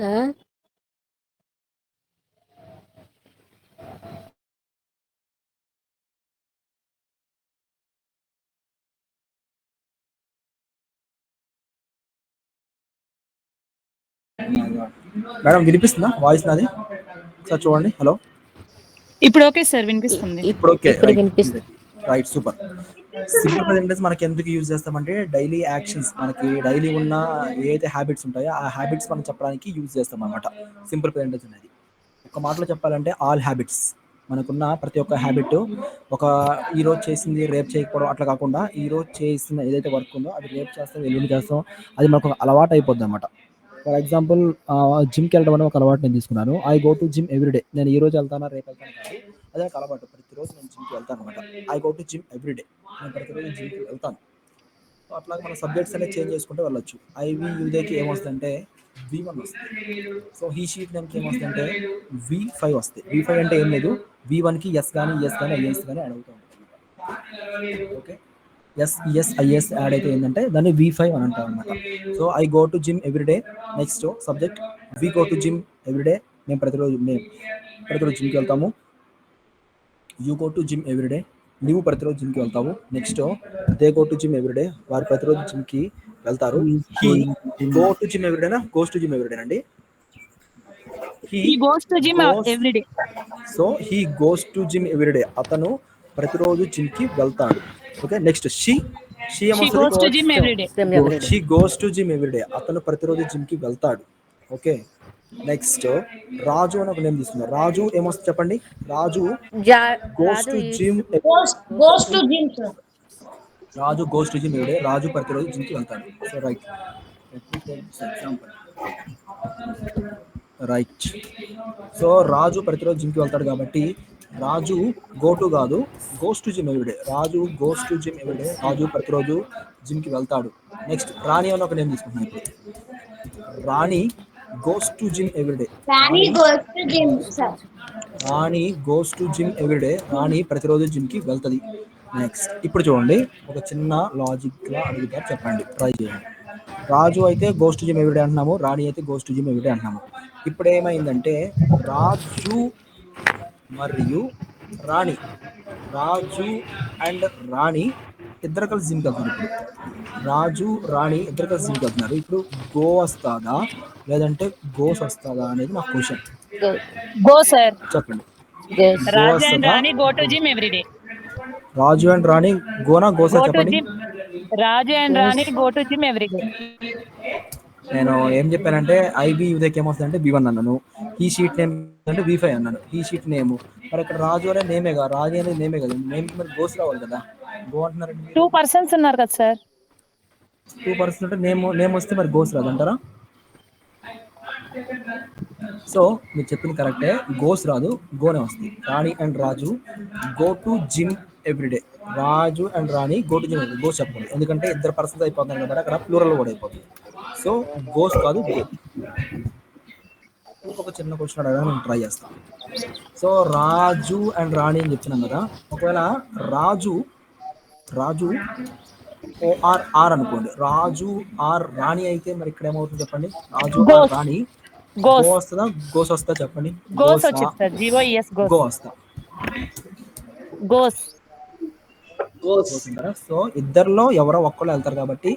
Sir madam వినిపిస్తుందా voice నాది? Sir చూడండి. హలో, ఇప్పుడు ఓకే సార్, వినిపిస్తుంది. ఇప్పుడు ఓకే. ఇప్పుడు వినిపిస్తుంది. Right, super. సింపుల్ ప్రెజెంటెన్స్ మనకి ఎందుకు యూజ్ చేస్తామంటే డైలీ యాక్షన్స్, మనకి డైలీ ఉన్న ఏదైతే హ్యాబిట్స్ ఉంటాయో ఆ హ్యాబిట్స్ మనం చెప్పడానికి యూజ్ చేస్తాం అనమాట సింపుల్ ప్రెజెంటెన్స్ అనేది. ఒక మాటలో చెప్పాలంటే ఆల్ హ్యాబిట్స్, మనకున్న ప్రతి ఒక్క హ్యాబిట్, ఒక ఈ రోజు చేసింది రేపు చేయకపోవడం అట్లా కాకుండా ఈ రోజు చేసిన ఏదైతే వర్క్ ఉందో అది రేపు చేస్తాం, ఎల్లుండి చేస్తాం, అది మనకు ఒక అలవాటు అయిపోద్ది అనమాట. ఫర్ ఎగ్జాంపుల్, జిమ్కి వెళ్ళడం అనే ఒక అలవాటు నేను తీసుకున్నాను. I go to gym every day. నేను ఈ రోజు వెళ్తానా రేపు వెళ్తాను కాదు, అదే ఒక అలవాటు. ప్రతిరోజు నేను జిమ్కి వెళ్తాను అనమాట. I go to gym every day, నేను ప్రతిరోజు జిమ్కి వెళ్తాను. సో అట్లా మన సబ్జెక్ట్స్ అనేది చేంజ్ చేసుకుంటూ వెళ్ళొచ్చు. ఐవి యూదేకి ఏమొస్తుందంటే V1 వస్తుంది. సో హీ షీట్ నేమ్కి ఏమొస్తుందంటే V5 వస్తాయి. V5 అంటే ఏం లేదు, V1కి ఎస్ కానీ ఎస్ కానీ ఐఎస్ కానీ యాడ్ అవుతూ ఉంటుంది. ఓకే, ఎస్ఈఎస్ యాడ్ అయితే ఏంటంటే దాన్ని V5 అని అంటాం అనమాట. So I go to gym every day. Next subject we go to gym every day, మేము ప్రతిరోజు జిమ్కి వెళ్తాము. You go to gym every day, నువ్వు ప్రతిరోజు జిమ్కి వెళ్తావు. Next they go to gym every day, వారు ప్రతిరోజు జిమ్కి వెళ్తారు. హీ గో టు జిమ్ ఎవ్రీడేనా, గోస్ టు జిమ్ ఎవ్రీడే అండి. He goes to gym every day. So he goes to gym every day, అతను ప్రతిరోజు జిమ్కి వెళ్తాడు. Okay, next she She goes to gym every day. She goes to gym every day, అతను ప్రతిరోజు జిమ్కి వెళ్తాడు. ఓకే, నెక్స్ట్ రాజు అని ఒక నేమ్ తీసుకుందాం. రాజు ఏమొస్తుంది చెప్పండి? Raju goes to gym Raju goes to gym every day, Raju ప్రతిరోజు జిమ్కి వెళ్తాడు. So right, example. Right, so Raju ప్రతిరోజు జిమ్కి వెళ్తాడు కాబట్టి రాజు గో టు కాదు, goes to gym every day. Raju goes to gym every day, Raju ప్రతిరోజు జిమ్కి వెళ్తాడు. నెక్స్ట్ రాణి అని ఒక నేమ్ తీసుకుంటున్నాను ఇప్పుడు. Rani goes to gym every day. Rani goes to gym every day, Rani ప్రతిరోజు జిమ్కి వెళ్తుంది. నెక్స్ట్ ఇప్పుడు చూడండి, ఒక చిన్న లాజిక్లా అడుగుతారు, చెప్పండి, ట్రై చేయండి. రాజు అయితే గోస్ టు జిమ్ ఎవ్రీడే అంటున్నాము, రాణి అయితే గోస్ టు జిమ్ ఎవ్రీడే అంటున్నాము. ఇప్పుడు ఏమైందంటే రాజు మరియు రాణి, రాజు అండ్ రాణి ఇద్దరు కలిసి జిమ్కి వెళ్తున్నారు. ఇప్పుడు రాజు రాణి ఇద్దరు కలిసి జిమ్కి వెళ్తున్నారు. ఇప్పుడు గో వస్తుందా లేదంటే గోస్ వస్తుందా అనేది నా క్వశ్చన్. Go sir. చెప్పండి. Raju and Rani go to gym every day. Raju and Rani గోనా గోసా Go to చెప్పండి. gym. Raju and Rani go to gym every day. నేను ఏం చెప్పానంటే ఐబీ యూదేకి ఏమొస్తుందంటే V1 అన్నాను. ఈ షీట్ నేమ్ అంటే V5 అన్నాను. ఈ షీట్ నేమ్ మరి ఇక్కడ రాజు అనే నేమే కదా, రాజు అనేది నేమే కదా, నేమ్ మరి గోస్ రావాలి కదా. గో అంటున్నారండి. 2 persons ఉన్నారు కదా సార్. 2 persons అంటే నేమ్ వస్తే మరి గోస్ రాదంటారా? సో మీరు చెప్పింది కరెక్టే, గోస్ రాదు, గోనే వస్తుంది. Rani and Raju go to gym every day. Raju and Rani go to gym every day, goes చెప్పండి, ఎందుకంటే ఇద్దరు పర్సన్స్ అయిపోతున్నారు కాబట్టి అక్కడ ప్లూరల్ కూడా అయిపోతుంది. సో గోస్ కాదు, గో. ఇంకొక చిన్న క్వశ్చన్ అడగా నేను ట్రై చేస్తాను. సో రాజు అండ్ రాణి అని చెప్తున్నాను కదా, ఒకవేళ రాజు ఆర్ అనుకోండి, రాజు ఆర్ రాణి అయితే మరి ఇక్కడ ఏమవుతుంది చెప్పండి? రాజు ఆర్ రాణి గో వస్తుందా గోస్ వస్తుందా చెప్పండి? గోస్ వచ్చేస్తారు. GOES goes. గో వస్తా, గోస్ అంటారా? సో ఇద్దరిలో ఎవరో ఒక్కళ్ళు వెళ్తారు కాబట్టి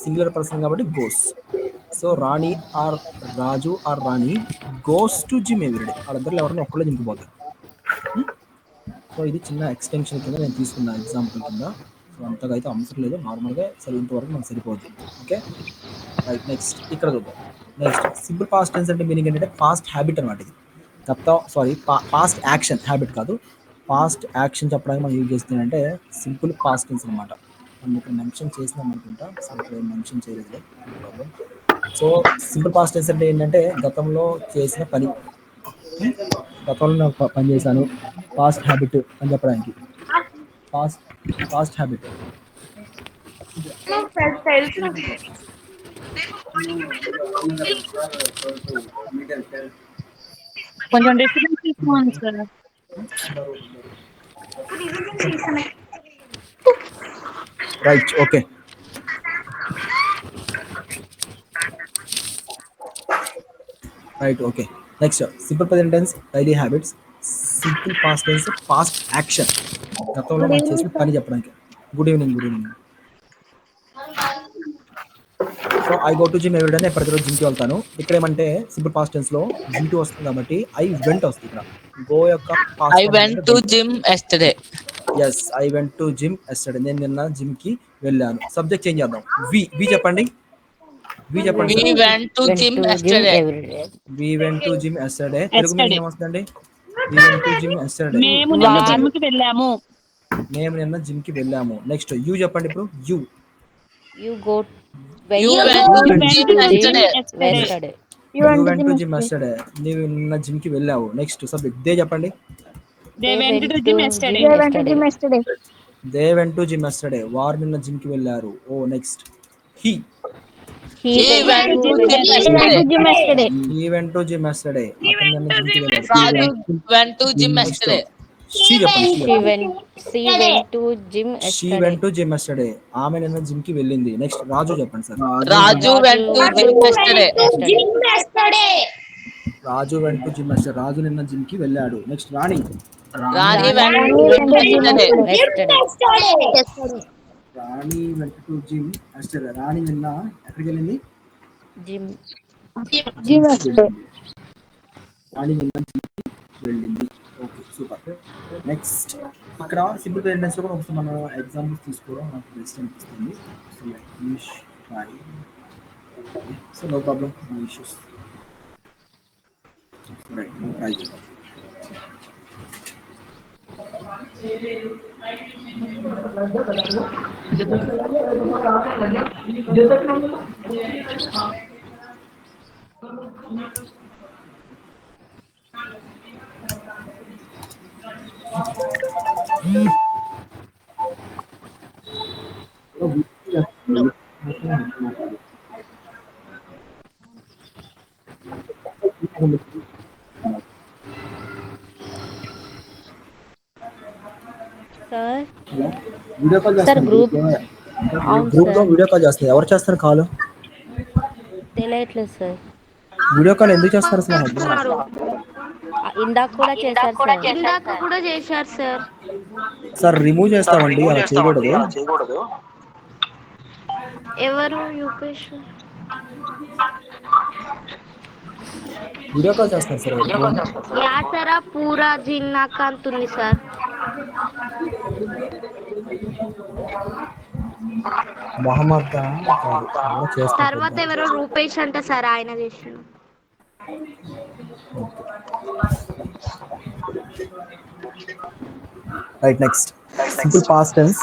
సింగులర్ పర్సన్ కాబట్టి goes. So Rani or Raju or Rani goes to gym every day, వాళ్ళిద్దరిలో ఎవరైనా ఒక్కళ్ళే జిమ్కి పోతారు. సో ఇది చిన్న ఎక్స్టెన్షన్ కింద నేను తీసుకున్న ఎగ్జాంపుల్ కింద. సో అంతగా అయితే అవసరం లేదు, నార్మల్గా సరిగ్గా వరకు మనకు సరిపోతుంది. ఓకే రైట్, నెక్స్ట్ ఇక్కడ చూద్దాం. నెక్స్ట్ సింపుల్ పాస్ట్ టెన్స్ అంటే మీనింగ్ ఏంటంటే పాస్ట్ హ్యాబిట్ అనమాట. ఇది పాస్ట్ యాక్షన్, హ్యాబిట్ కాదు. పాస్ట్ యాక్షన్ చెప్పడానికి మనం యూజ్ చేస్తుందంటే సింపుల్ పాస్ట్ టెన్స్ అనమాట. మనం ఇక్కడ మెన్షన్ చేసినాం అనుకుంటా, సో ఇక్కడ మెన్షన్ చేయలేదు. సో సింపుల్ పాస్ట్ టెన్స్ అంటే ఏంటంటే గతంలో చేసిన పని, గతంలో పని చేశాను, పాస్ట్ హ్యాబిట్ అని చెప్పడానికి. పాస్ట్ హ్యాబిట్ కొంచెం డిస్టర్బెన్స్ తీసుకోండి sir. Right, okay. Right. Okay. Next simple present tense daily habits. Simple past tense past action, గతంలో గుడ్ మనం ఈవినింగ్ చేసిన సార్. పని చెప్పడానికి. Good evening. Good evening. So I go to gym every day, నేను ప్రతిరోజు జిమ్కి వెళ్తాను. ఇక్కడ ఏమంటే సింపుల్ పాస్ట్ టెన్స్ లో G2 వస్తుంది కాబట్టి ఐ వెంట్ వస్తుంది ఇక్కడ. గో యొక్క పాస్ట్ I ఫామ్ went ఏంటంటే to went. gym yesterday. Yes, I went to gym yesterday, నేను నిన్న జిమ్ కి వెళ్ళాను. సబ్జెక్ట్ చేంజ్ చేద్దాం. వి చెప్పండి. వి చెప్పండి We sir. went to went gym to gym yesterday. Every day. We went to gym yesterday. Telugu meaning yesterday ఏమొస్తుందండి? We went to gym yesterday. మేము నిన్న వార్ జిమ్ కి వెళ్ళాము. మేము నిన్న జిమ్ కి వెళ్ళాము. నెక్స్ట్ యూ చెప్పండి ఇప్పుడు. You. You go You went went You to to went gym to gym gym yesterday. yesterday. Yesterday. You went to gym yesterday, నీవు నిన్న జిమ్ కి వెళ్ళావు. నెక్స్ట్ సబ్జెక్ట్ దే చెప్పండి. They they went went to to gym yesterday. Gym yesterday. They went to gym yesterday, వారు నిన్న gym కి వెళ్ళారు. ఓ next he. He He He went went went to to to gym gym yesterday. yesterday. He went to gym yesterday, అతను నిన్న gym కి వెళ్ళాడు. Raju went to gym next yesterday. She చెప్పండి. షీ షీ చెప్పండి. Went to gym she yesterday. Went to gym yesterday, ఆమె నిన్న gym కి వెళ్ళింది. నెక్స్ట్ రాజు చెప్పండి sir. Raju Raju went to gym yesterday. Yesterday. Raju went to gym yesterday, Raju నిన్న gym కి వెళ్ళాడు. Next Rani. Rani Rani went to went gym to gym yesterday. Yesterday. Rani vent to gym yesterday, Rani నిన్న ఎక్కడికి వెళ్ళింది? జిమ్ జిమ్ కి వెళ్ళింది. రాణి నిన్న జిమ్ కి వెళ్ళింది. Okay super. నెక్స్ట్ ఇక్కడ సింపుల్ ప్రెజెంట్ లో కూడా ఒకసారి మనం ఎగ్జాంపుల్స్ తీసుకోవడం నాకు బెస్ట్ అనిపిస్తుంది. So like finish try. So no problem, no issues. Right, try చేద్దాం. సార్. వీడియో కాల్ సార్ చేస్తాను గ్రూప్ అవును గ్రూప్ లో సార్. వీడియో కాల్ చేస్తున్నారు. ఎవరు చేస్తారు కాల్? తెలియట్లేదు సార్. వీడియో కాల్ ఎందుకు చేస్తారు అసలు? నాకు అర్థం కాదు. ఇందాక కూడా చేశారు సార్. ఇందాక కూడా చేశారు సార్. సార్ రిమూవ్ చేస్తామండి, అలా చేయకూడదు. ఎవరు యూపేష్? వీడియో కాల్ చేస్తారు సార్ ఎవరు? యాసరా పూరా జిన్నాక అంటుంది సార్. మొహమ్మద్ కాదు, ఎవరో చేస్తారు. తర్వాత ఎవరో రూపేష్ అంట సార్, ఆయన చేసిన. Right. Next simple past tense.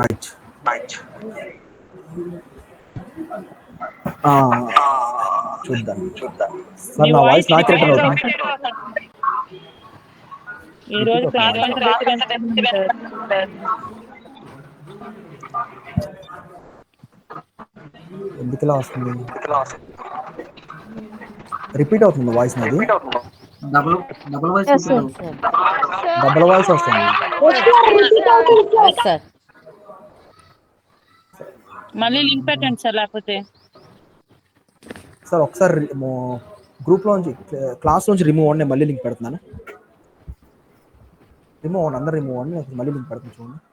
Right. చూద్దాం. సార్ మీ నా వాయిస్ వాయిస్ నాకు రిటర్న్ రిపీటెడ్ గా అవుతుంది. వస్తుంది. ఈ రోజు క్లాస్ అంతా డిస్టర్బెన్స్ సార్. ఎందుకు ఇలా వస్తుంది? రిపీట్ అవుతుంది వాయిస్ నాది. Double voice yes sir. Double voice వస్తుంది. Yes sir. మళ్ళీ లింక్ పెట్టండి సార్, లేకపోతే సార్ ఒకసారి గ్రూప్ లోంచి క్లాస్ నుంచి రిమూవ్ అవ్వండి, నేను మళ్ళీ లింక్ పెడుతున్నాను. రిమూవ్ అవ్వండి, అందరు రిమూవ్ అవ్వండి, నేను మళ్ళీ లింక్ పెడుతున్నాను చూడండి.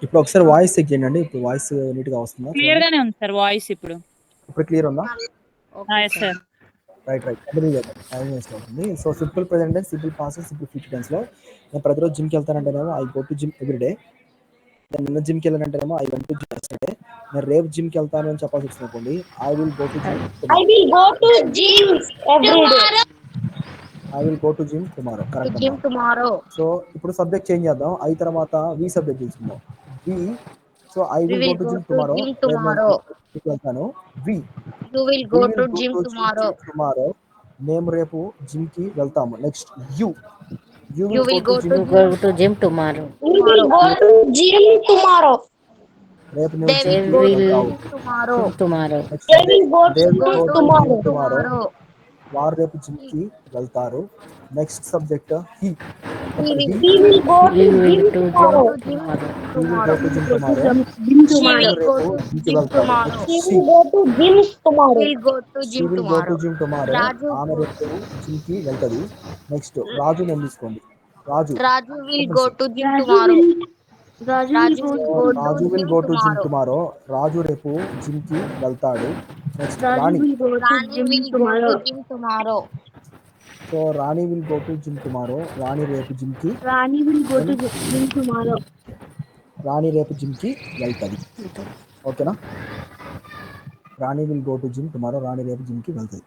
ఇప్పుడు ఒకసారి వాయిస్ చెక్ చేయండి. ఇప్పుడు వాయిస్ నీట్ గా వస్తుందా? క్లియర్ గానే ఉంది సార్ వాయిస్ ఇప్పుడు. ఇప్పుడు క్లియర్ ఉందా? Yes sir. రైట్ కంటిన్యూ చేద్దాం. టైం వేస్ట్ అవుతుంది. So simple present tense, simple past, simple future tense లో నేను ప్రతిరోజు జిమ్కి వెళ్తానంటేనేమో I go to gym every day. నేను నిన్న జిమ్కి వెళ్ళానంటేనేమో I went to gym yesterday. నేను రేపు జిమ్కి వెళ్తాను అని చెప్పాల్సి వచ్చింది అనుకోండి, I will go to gym I will go to gym every day. I will go to gym tomorrow. To correct gym అమ్మా. tomorrow. సో ఇప్పుడు సబ్జెక్ట్ చేంజ్ చేద్దాం. ఐ తర్వాత వి సబ్జెక్ట్ తీసుకుందాం. We. So I We will go will to go gym to tomorrow. gym రేపు నేను tomorrow. జిమ్కి వెళ్తాను. We You will we go will to go gym to tomorrow. Gym tomorrow. మేము రేపు జిమ్కి వెళ్తాము. Next you you You will go will to go gym to Go gym to gym tomorrow. We will go to gym tomorrow. రేపు నువ్వు They They జిమ్కి will go to వెళ్తావు. will gym tomorrow. gym tomorrow. Next They will go they to will go gym to gym tomorrow. tomorrow. వారు రేపు జిమ్కి వెళ్తారు. Next subject he. చెప్పండి. He will go We to will gym to gym tomorrow. tomorrow. He will go to gym tomorrow. She ఆమె will go రేపు to జిమ్కి gym వెళ్తారు. tomorrow. She She will go to gym tomorrow. Will go to she gym will go to tomorrow. Gym tomorrow. Raju ఆమె go- రేపు జిమ్కి వెళ్తుంది. Next Raju నేను తీసుకోండి. రాజు Raju will చెప్పండి go sir. to gym tomorrow. Raju will go Raju to will gym go to gym tomorrow. Tomorrow. Raju రేపు జిమ్కి వెళ్తాడు. Next Rani. Rani will go to gym tomorrow. So Rani will go to gym tomorrow. Rani రేపు జిమ్కి Rani will go to gym tomorrow. రాణి రేపు జిమ్కి వెళ్తుంది. ఓకేనా? Rani will go to gym tomorrow. Rani రేపు జిమ్కి వెళ్తుంది.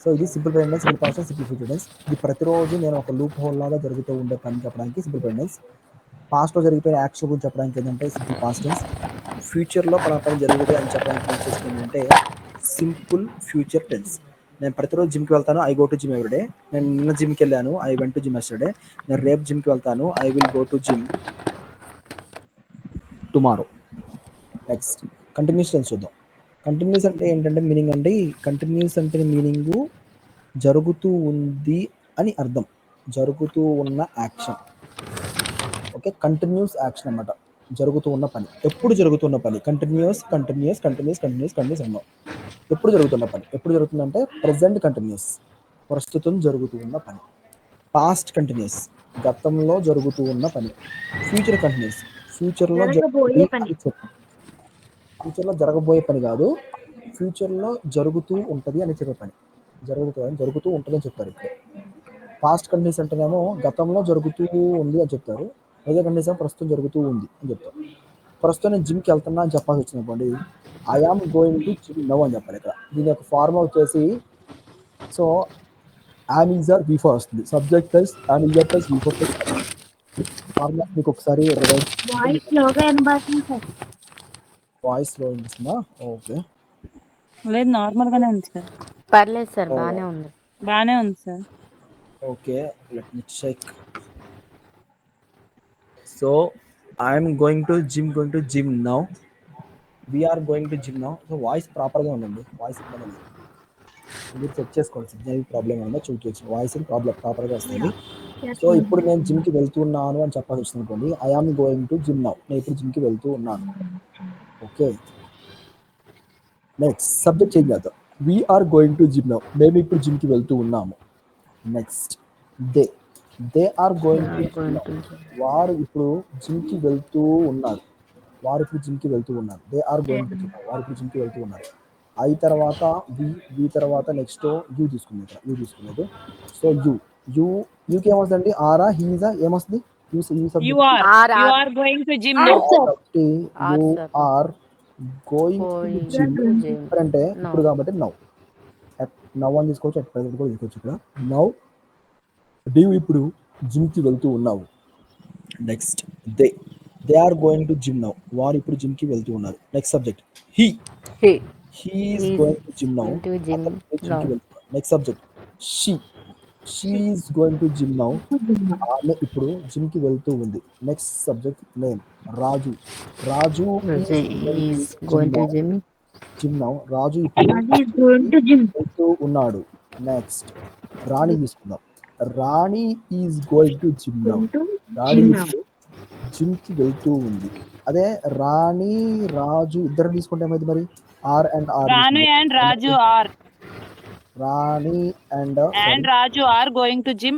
సో ఇది simple present, simple past, simple future tense. ఇది ప్రతిరోజు నేను ఒక లూప్ హోల్ లాగా జరుగుతూ ఉండే పని చెప్పడానికి సింపుల్ ప్రెజెంట్. పాస్ట్లో జరిగిపోయిన యాక్షన్ గురించి చెప్పడానికి ఏంటంటే సింపుల్ పాస్ట్ టెన్స్. ఫ్యూచర్లో పని జరుగుతుంది అని చెప్పడానికి యూజ్ చేసుకుంది అంటే సింపుల్ ఫ్యూచర్ టెన్స్. నేను ప్రతిరోజు జిమ్కి వెళ్తాను. I go to gym every day. నేను నిన్న జిమ్కి వెళ్ళాను. I went to gym yesterday. నేను రేపు జిమ్కి వెళ్తాను. I will go to gym tomorrow. Next continuous tense చూద్దాం. కంటిన్యూస్ అంటే ఏంటంటే మీనింగ్ అంటే కంటిన్యూస్ అంటే మీనింగ్ జరుగుతూ ఉంది అని అర్థం. జరుగుతూ ఉన్న యాక్షన్. ఓకే, కంటిన్యూస్ యాక్షన్ అన్నమాట. జరుగుతూ ఉన్న పని, ఎప్పుడు జరుగుతున్న పని. Continuous continuous continuous continuous continuous అన్నాం. ఎప్పుడు జరుగుతున్న పని. ఎప్పుడు జరుగుతుందంటే ప్రెజెంట్ కంటిన్యూస్, ప్రస్తుతం జరుగుతూ ఉన్న పని. పాస్ట్ కంటిన్యూస్, గతంలో జరుగుతూ ఉన్న పని. ఫ్యూచర్ కంటిన్యూస్, ఫ్యూచర్లో జరగబోయే పని. ఫ్యూచర్లో జరగబోయే పని కాదు, ఫ్యూచర్లో జరుగుతూ ఉంటుంది అని చెప్పే పని. జరుగుతూ ఉంటుంది అని చెప్తారు. ఇప్పుడు పాస్ట్ కంటిన్యూస్ అంటేనేమో గతంలో జరుగుతూ ఉంది అని చెప్తారు. అదే కండిషన్ ప్రస్తుతం జరుగుతూ ఉంది అని చెప్తారు. ప్రస్తుతం నేను జిమ్కి వెళ్తున్నా అని చెప్పాల్సి వచ్చినప్పుడు I am going to gym now అని చెప్పాలి. ఇక్కడ దీని యొక్క ఫార్ములా వచ్చేసి, so am is are before వస్తుంది. Subject plus am is are plus before plus formula మీకు ఒకసారి వాయిస్ లో వినిపిస్తుందా? ఓకే, లేదు నార్మల్ గానే ఉంది సార్. పర్లేదు సార్, బానే ఉంది. బానే ఉంది sir. Okay, let me check. So I'm going to gym now. We're going to gym now. So voice ప్రాపర్గా ఉందండి. వాయిస్ ఇబ్బంది లేదు. మీరు చెక్ చేసుకోండి, సిగ్నల్ ప్రాబ్లం ఏమన్నా చూపించవచ్చు. వాయిస్ ప్రాపర్గా వస్తుంది. సో ఇప్పుడు నేను జిమ్కి వెళ్తున్నాను అని చెప్పాల్సి వచ్చింది అనుకోండి, I am going to gym now. నేను ఇప్పుడు జిమ్కి వెళ్తూ ఉన్నాను. ఓకే, నెక్స్ట్ సబ్జెక్ట్ చేంజ్ చేద్దాం. We're going to gym now. మేము ఇప్పుడు జిమ్కి వెళ్తూ ఉన్నాము. Next they are going to gym now. వారు ఇప్పుడు జిమ్కి వెళ్తూ ఉన్నారు. They are going to gym now. వారు ఇప్పుడు జిమ్కి వెళ్తూ ఉన్నారు. ఐ తర్వాత వి తర్వాత నెక్స్ట్ యూ తీసుకునేది. సో యూకి ఏమొస్తుందండి? ఆరా హీజా ఏమొస్తుంది? You are going to gym now. You are going to gym అంటే ఇప్పుడు కాబట్టి నౌ అని తీసుకోవచ్చు. అట్ ప్రెజెంట్ కూడా తీసుకోవచ్చు. ఇక్కడ నౌ నీవు ఇప్పుడు జిమ్కి వెళ్తూ ఉన్నావు. Next they are going to gym now. వారు ఇప్పుడు జిమ్కి వెళ్తూ ఉన్నారు. Next subject he is going to gym now. Next subject she is going to gym now. ఆమె ఇప్పుడు జిమ్కి వెళ్తూ ఉంది. Next subject name Raju is going to gym now. Raju ఇప్పుడు వెళ్తూ ఉన్నాడు. నెక్స్ట్ రాణి తీసుకుందాం. Rani is going to gym now. Rani జిమ్కి వెళ్తూ ఉంది. అదే రాణి రాజు ఇద్దరు తీసుకుంటే ఏమైంది మరి? Are and are. Ranu and Raju are. Rani and Raju are going to gym.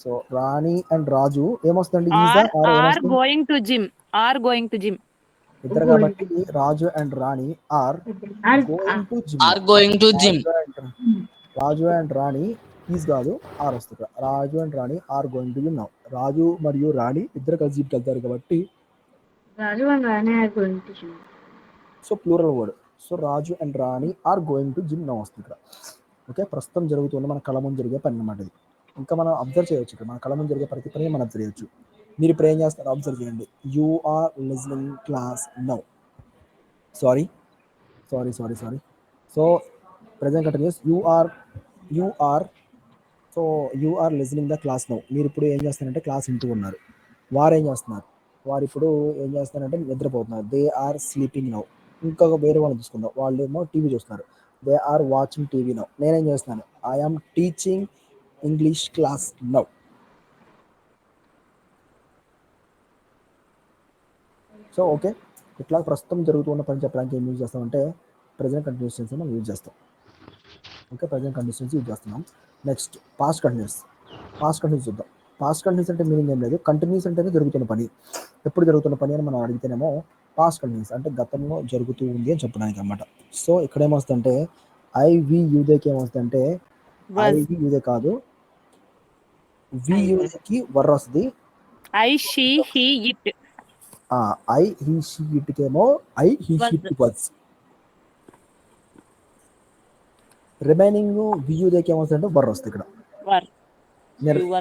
So Rani and Raju ఏమొస్తుందండి? Are going to gym. Are going to gym. ఇద్దరు కాబట్టి Raju and Rani are going to gym. Are going to gym. Raju and Rani is కాదు, are వస్తుంది. Raju and Rani are going to gym now. Raju మరియు రాణి ఇద్దరు కలిసి జిమ్కి వెళ్తారు కాబట్టి Raju and Rani are going to gym. So plural word. So Raju and Rani are going to gym now వస్తుంది ఇక్కడ. ఓకే, ప్రస్తుతం జరుగుతున్న మన కళ ముందు జరిగే పని అన్నమాట ఇది. ఇంకా మనం అబ్జర్వ్ చేయొచ్చు ఇక్కడ, మన కళ ముందు జరిగే ప్రతి పని మనం అబ్జర్వ్ చేయొచ్చు. మీరు ఇప్పుడు ఏం చేస్తారు అబ్జర్వ్ చేయండి. You are listening class now. Sorry. So present continuous. You are listening the class now. మీరు ఇప్పుడు ఏం చేస్తారంటే క్లాస్ వింటూ ఉన్నారు. వారు ఏం చేస్తున్నారు? వారు ఇప్పుడు ఏం చేస్తారంటే నిద్రపోతున్నారు. They are sleeping now. ఇంకొక వేరే వాళ్ళని చూసుకుందాం. వాళ్ళు ఏమో టీవీ చూస్తున్నారు. They are watching TV now. నేనేం చేస్తున్నాను? I'm teaching English class now. So okay, ఇట్లా ప్రస్తుతం జరుగుతున్న పని చెప్పడానికి ఏం యూజ్ చేస్తామంటే ప్రెజెంట్ కంటిన్యూస్ టెన్స్ మనం యూజ్ చేస్తాం. Okay, present continuous tense use చేస్తున్నాం. నెక్స్ట్ పాస్ట్ కంటిన్యూస్ చూద్దాం. పాస్ట్ కంటిన్యూస్ అంటే మీనింగ్ ఏం లేదు. కంటిన్యూస్ అంటేనే జరుగుతున్న పని. ఎప్పుడు జరుగుతున్న పని అని మనం అడిగితేనేమో పాస్ట్ కంటిన్యూస్ అంటే గతంలో జరుగుతూ ఉంది అని చెప్పడానికి అన్నమాట. సో ఇక్కడ ఏమొస్తుందంటే ఐవియుదేకి ఏమొస్తుందంటే ఐవియుదే కాదు, వియుదేకి వర్ వస్తుంది. I she he it. I he she it కేమో I he she it was. Remaining వియుదేకి ఏమొస్తుందంటే వర్ వస్తుంది ఇక్కడ.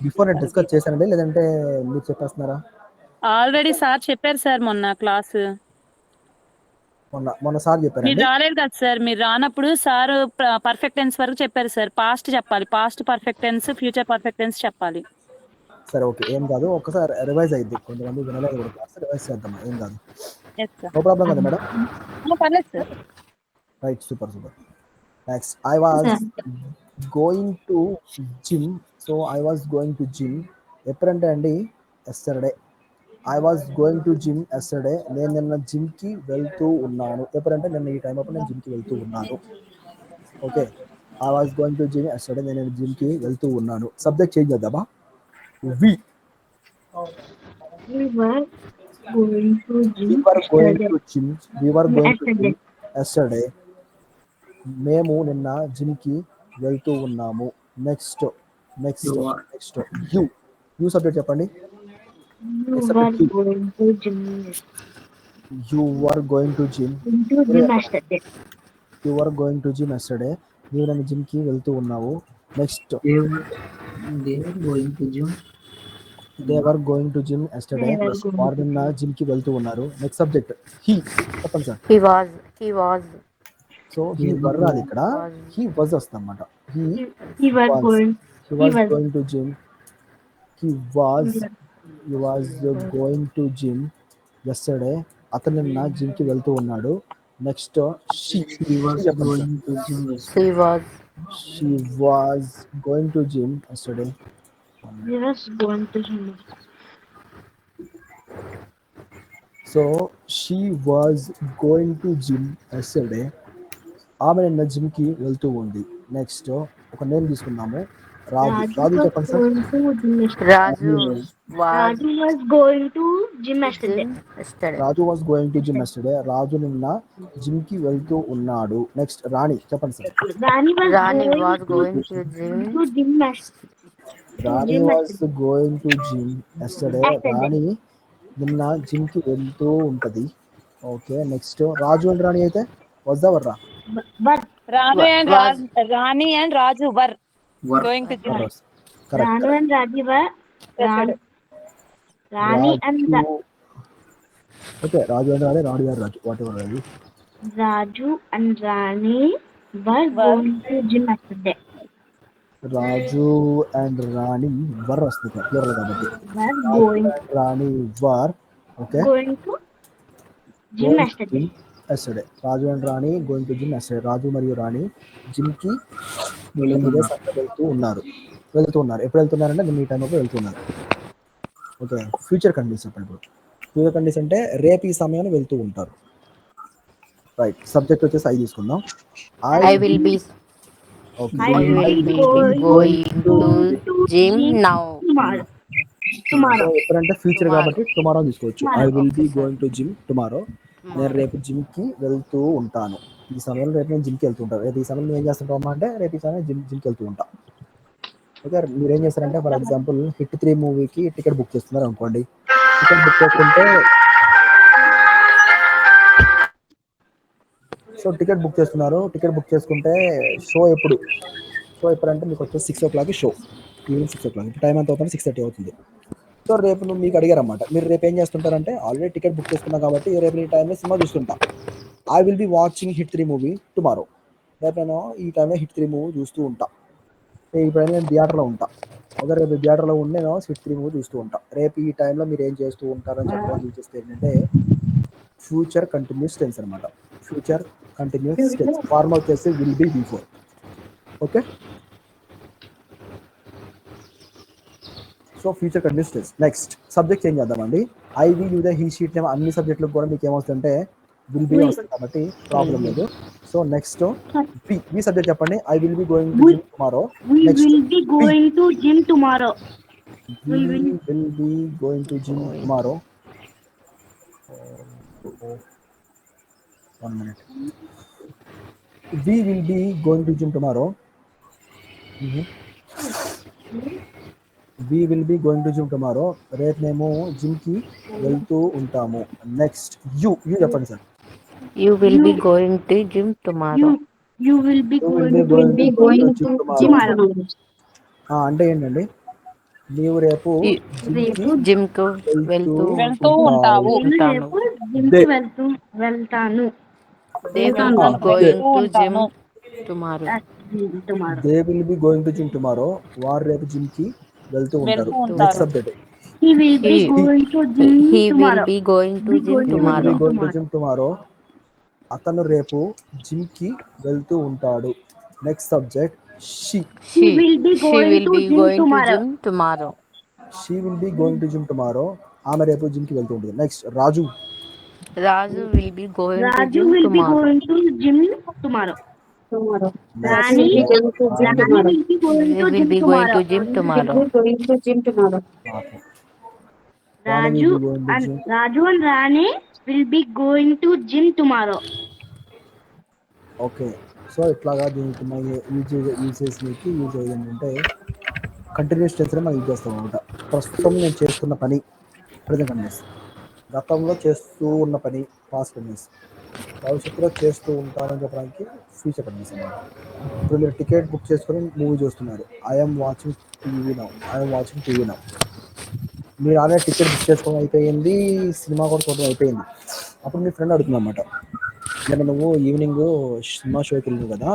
బిఫోర్ నేను డిస్కస్ చేశానండి, లేదంటే మీరు చెప్పేస్తున్నారా? ఆల్రెడీ సార్ చెప్పారు సార్ మొన్న క్లాస్. మొన్న సార్ చెప్పారు. మీరు రాలేదు కదా సార్. మీరు రానప్పుడు సార్ పర్ఫెక్ట్ టెన్స్ వరకు చెప్పారు సార్. పాస్ట్ చెప్పాలి, past perfect tense, future perfect tense చెప్పాలి. సరే ఓకే, ఏం కాదు, ఒకసారి రివైజ్ అయ్యింది. కొంతమంది వినలేదు కూడా, క్లాస్ రివైజ్ చేద్దాం, ఏం కాదు. Yes, sir. నో ప్రాబ్లం కదా మేడం? పర్లేదు sir. Right, super. Next I was going to gym. So I was going to gym ఎప్పుడంటే అండి yesterday. I was going to gym yesterday. నేను నిన్న జిమ్కి వెళ్తూ ఉన్నాను. ఎప్పుడంటే నిన్న ఈ టైం అప్పుడు నేను జిమ్కి వెళ్తూ ఉన్నాను. Okay, I was going to gym yesterday. నేను జిమ్కి వెళ్తూ ఉన్నాను. సబ్జెక్ట్ చేంజ్ చేద్దామా? We were going to gym yesterday. మేము నిన్న జిమ్కి వెళ్తూ ఉన్నాము. నెక్స్ట్ యూ సబ్జెక్ట్ చెప్పండి. You were going to gym yesterday. నీవు నన్ను జిమ్కి వెళ్తూ ఉన్నావు. Next They were going to gym yesterday. వారు నిన్న జిమ్కి వెళ్తూ ఉన్నారు. Next subject he. చెప్పండి sir. he was so he were రాదు ఇక్కడ, హీ వాజ్ వస్తుంది అన్నమాట. He was going to gym. He was going to gym yesterday. అతను నిన్న జిమ్కి వెళ్తూ ఉన్నాడు. Next she was going to gym yesterday. She was going to gym yesterday. So she was going to gym yesterday. ఆమె నిన్న జిమ్కి వెళ్తూ ఉంది. నెక్స్ట్ ఒక నేమ్ తీసుకున్నాము. రాజు చెప్పండి sir. Raju was going to gym yesterday. Raju was going to gym yesterday. Raju నిన్న జిమ్కి వెళ్తూ ఉన్నాడు. నెక్స్ట్ రాణి చెప్పండి sir. Rani was going to gym Rani was going to gym yesterday. Rani నిన్న జిమ్కి వెళ్తూ ఉంటది. Okay, next Raju and Rani అయితే వద్దా వర్రా? Rani and Raju were going to gym. Ranu and Raji were Rani and okay, Raju and Rani, Rani గారు రాజు, వాట్ ఎవర్ అది. Raju and Rani were going to gym yesterday. Raju and Rani were వస్తుంది ప్లూరల్ కాబట్టి. Rani were okay Going to gym yesterday. Raju and Rani going to gym yesterday. Raju మరియు రాణి జిమ్కి వెళ్తూ ఉన్నారు. ఎప్పుడు వెళ్తున్నారంటే నిన్న ఈ టైం అప్పుడు వెళ్తున్నారు. ఓకే, ఫ్యూచర్ కండిషన్ చెప్పండి. ఇప్పుడు ఫ్యూచర్ కండిషన్ అంటే రేపు ఈ సమయాన్ని వెళ్తూ ఉంటారు. రైట్, సబ్జెక్ట్ వచ్చేసి ఐ తీసుకుందాం. I will be going to gym now. tomorrow. So Tomorrow. ఎప్పుడంటే ఫ్యూచర్ Tomorrow. కాబట్టి టుమారో తీసుకోవచ్చు. I will Okay, be sir. Going to gym tomorrow. నేను రేపు జిమ్కి వెళ్తూ ఉంటాను. ఈ సమయంలో రేపు నేను జిమ్కి వెళ్తూ ఉంటాను. రేపు ఈ సమయంలో ఏం చేస్తుంటామా అంటే రేపు ఈ సమయం జిమ్కి వెళ్తూ ఉంటా. ఓకే, మీరు ఏం చేస్తారంటే ఫర్ ఎగ్జాంపుల్ హిట్ 3 మూవీకి టికెట్ బుక్ చేస్తున్నారు అనుకోండి. టికెట్ బుక్ చేసుకుంటే టికెట్ బుక్ చేస్తున్నారు. టికెట్ బుక్ చేసుకుంటే షో ఎప్పుడంటే మీకు వచ్చేసి 6 o'clock show, evening 6 o'clock. Time ఎంత అవుతుంది? 6:30 అవుతుంది. సో రేపు మీకు అడిగారన్నమాట, మీరు రేపు ఏం చేస్తుంటారంటే ఆల్రెడీ టికెట్ బుక్ చేసుకున్నా కాబట్టి రేపు ఈ టైంలో సినిమా చూస్తుంటా. I will be watching Hit 3 movie tomorrow. రేపు నేను ఈ టైంలో హిట్ 3 మూవీ చూస్తూ ఉంటా. ఇప్పుడైనా నేను థియేటర్లో ఉంటా. ఒకవేళ రేపు థియేటర్లో ఉండి నేను హిట్ 3 మూవీ చూస్తూ ఉంటా. రేపు ఈ టైంలో మీరు ఏం చేస్తూ ఉంటారని చెప్పడానికి యూజ్ చేస్తే ఏంటంటే ఫ్యూచర్ కంటిన్యూస్ టెన్స్ అనమాట. ఫ్యూచర్ కంటిన్యూస్ టెన్స్ ఫార్మ్ వచ్చేసి will be before. Okay, so future continuous tense. Next subject change చేద్దామండి. I we you they he she it name అన్ని సబ్జెక్టులకు కూడా మీకు ఏమవుతుందంటే విల్ బి వస్తుంది కాబట్టి ప్రాబ్లం లేదు. సో నెక్స్ట్ బి సబ్జెక్ట్ చెప్పండి. I will be going to gym tomorrow. We next will be going to gym tomorrow. we will be going to gym tomorrow. 1 minute. We will be going to gym tomorrow. We will be going to gym tomorrow. రేపు మేము జిమ్కి వెళ్తూ ఉంటాము. Next you చెప్పండి sir. You will be going to gym tomorrow. You will be You will going be to going to gym gym tomorrow. అంటే ఏంటండి, నీవు రేపు జిమ్కి Gym కు వెళ్తూ ఉంటావు. నేను ఉంటాను. రేపు జిమ్కి వెళ్తాను. They will be going to gym tomorrow. Tomorrow. They will be going to gym tomorrow. వారు రేపు జిమ్కి వెళ్తూ ఉంటారు. Next subject He will be going to gym He will tomorrow. be going to gym tomorrow. Going to gym tomorrow. అతను రేపు జిమ్కి వెళ్తూ ఉంటాడు. Next subject She will be going to gym tomorrow. She will be going to gym tomorrow. ఆమె రేపు జిమ్కి వెళ్తూ ఉంటుంది. Next Raju. Raju will be going to Raju gym will be tomorrow. going to gym tomorrow. Rani will be going They will be going to gym tomorrow. Raju and Rani will be going to gym tomorrow. Okay, so ఇట్లాగా దీనికి మన use ఏంటంటే continuous tense మనం use చేస్తాం అనమాట. ప్రస్తుతం నేను చేస్తున్న పని ప్రెజెంట్ కంటిన్యూస్, గతంలో చేస్తూ ఉన్న పని పాస్ట్ కంటిన్యూస్, భవిష్యత్తులో చేస్తూ ఉంటానని చెప్పడానికి ఫ్యూచర్ కంటిన్యూస్ అన్నమాట. ఇప్పుడు మీరు టికెట్ బుక్ చేసుకొని మూవీ చూస్తున్నారు. I'm watching TV now. మీరు ఆల్రెడీ టికెట్ బుక్ చేసుకోవడం అయిపోయింది, సినిమా కూడా చూడడం అయిపోయింది. అప్పుడు మీ ఫ్రెండ్ అడుగుతుంది అనమాట, నిన్న నువ్వు ఈవినింగ్ సినిమా షోకి వెళ్ళినావు కదా,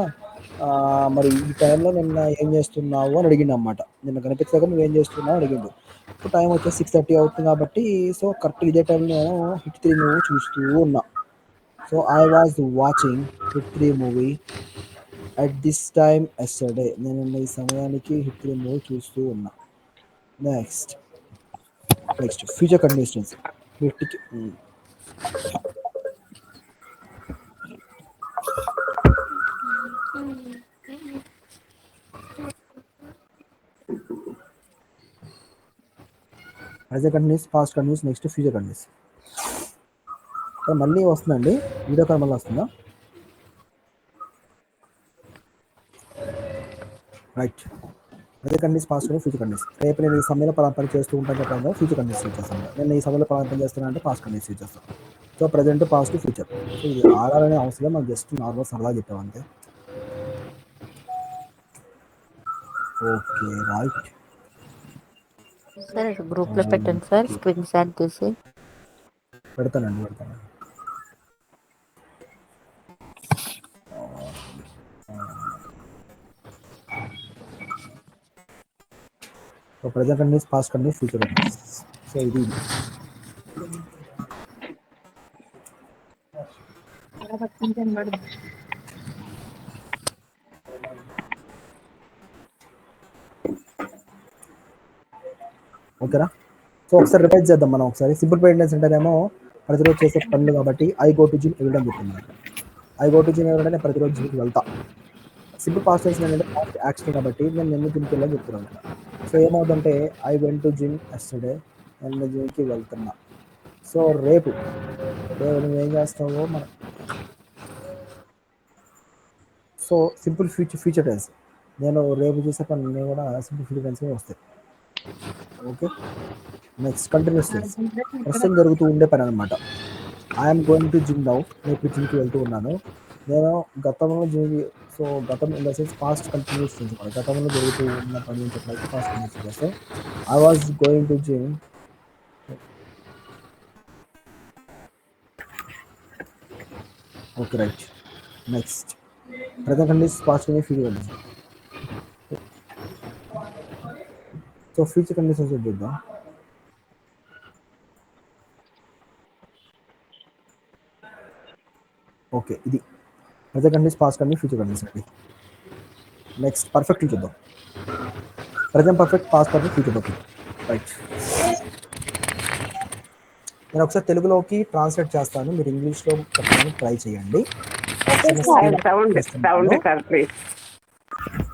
మరి ఈ టైంలో నిన్న ఏం చేస్తున్నావు అని అడిగిండు అనమాట. నిన్న కనిపించాక నువ్వు ఏం చేస్తున్నావు అడిగిండు. ఇప్పుడు టైం వచ్చేసి 6:30 అవుతుంది కాబట్టి సో కరెక్ట్ ఇదే టైంలో నేను హిట్ 3 మూవీ చూస్తూ ఉన్నా. So I was watching Hit 3 movie at this time yesterday. నేను ఈ సమయానికి హిట్ 3 మూవీ చూస్తూ ఉన్నా. Next future conditions. Present continuous, past continuous, next future continuous. మళ్ళీ వస్తుందండి వీడియో కాల్, మళ్ళీ వస్తుందా? Right. Present continuous, past continuous, future continuous. రేపు నేను ఈ సమయంలో పని చేస్తూ ఉంటాను చెప్పండి, ఫ్యూచర్ కంటిన్యూస్ యూజ్ చేస్తాను. నేను ఈ సమయంలో పని చేస్తున్నాను అంటే పాస్ట్ కంటిన్యూస్ యూజ్ చేస్తాను. So present, past, future. So ఇది ఆడాలనే అవసరం, మనం జస్ట్ నార్మల్ సరదా చెప్పామంతే. Okay right. సార్ గ్రూప్ లో పెట్టండి సార్, స్క్రీన్ షాట్ తీసి. పెడతానండి. So present continuous, past continuous, future continuous. So ఇది ఓకేనా? సో ఒకసారి రిపైజ్ చేద్దాం మనం. ఒకసారి సింపుల్ ప్రెజెంట్ అంటేనేమో ప్రతిరోజు చేసే పనులు కాబట్టి I go to gym every day చెప్తున్నాను. I go to gym every day, నేను ప్రతిరోజు జిమ్కి వెళ్తా. సింపుల్ పాస్ట్ టెన్స్ ఏంటంటే పాస్ట్ యాక్షన్ కాబట్టి నేను జిమ్కి వెళ్ళని చెప్తున్నాను. సో ఏమవుతుందంటే I went to gym yesterday, నేను జిమ్కి వెళ్తున్నా. సో రేపు నువ్వేం చేస్తావో మనం. సో సింపుల్ ఫ్యూచర్ టెన్స్, నేను రేపు చేసే పని కూడా సింపుల్ ఫ్యూచర్ టెన్స్ వస్తాయి. ఓకే, నెక్స్ట్ కంటిన్యూస్ టెన్స్, ప్రస్తుతం జరుగుతూ ఉండే పని అనమాట. I'm going to gym now, నేను ఇప్పుడు జిమ్కి వెళ్తూ ఉన్నాను. నేను గతంలో సో గతం in the sense past continuous tense అనమాట. గతంలో జరుగుతూ ఉన్న పని అని చెప్పడానికి పాస్ట్ కంటిన్యూస్ చేస్తాం. I was going to gym. Okay right. Next present condition, past condition, future condition. So future conditions చూద్దాం. ఓకే, ఇది present condition, past condition, future condition అండి. నెక్స్ట్ పర్ఫెక్ట్ చూద్దాం. Present perfect, past perfect, future perfect. Right, నేను ఒకసారి తెలుగులోకి translate చేస్తాను, మీరు ఇంగ్లీష్లో చెప్పడానికి ట్రై చేయండి.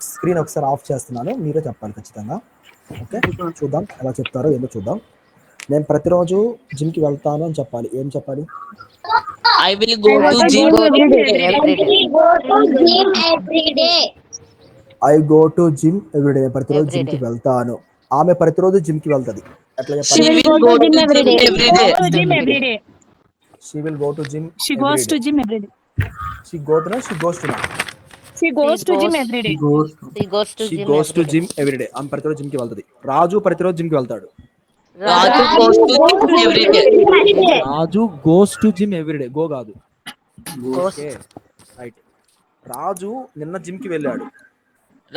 స్క్రీన్ ఒకసారి ఆఫ్ చేస్తున్నాను, మీరే చెప్పాలి ఖచ్చితంగా. ఓకే, చూద్దాం ఎలా చెప్తారో ఏంటో చూద్దాం. నేను ప్రతిరోజు జిమ్కి వెళ్తాను అని చెప్పాలి. ఏం చెప్పాలి? I will go to gym I go to gym everyday, ప్రతిరోజు జిమ్కి వెళ్తాను. ఆమె ప్రతిరోజు జిమ్కి వెళ్తుంది. ఎట్లా She చెప్పాలి? will go to gym every day. Gym every day. She will go to gym. She goes to gym every day. She go to, she goes to. She goes to gym every day. He goes to She gym goes to every day. gym every day. ఆమె ప్రతిరోజు జిమ్కి వెళ్తుంది. రాజు ప్రతిరోజు జిమ్కి వెళ్తాడు. Raju goes to gym every day. Raju goes to gym every day. Go కాదు. Okay right. Raju నిన్న జిమ్కి వెళ్ళాడు.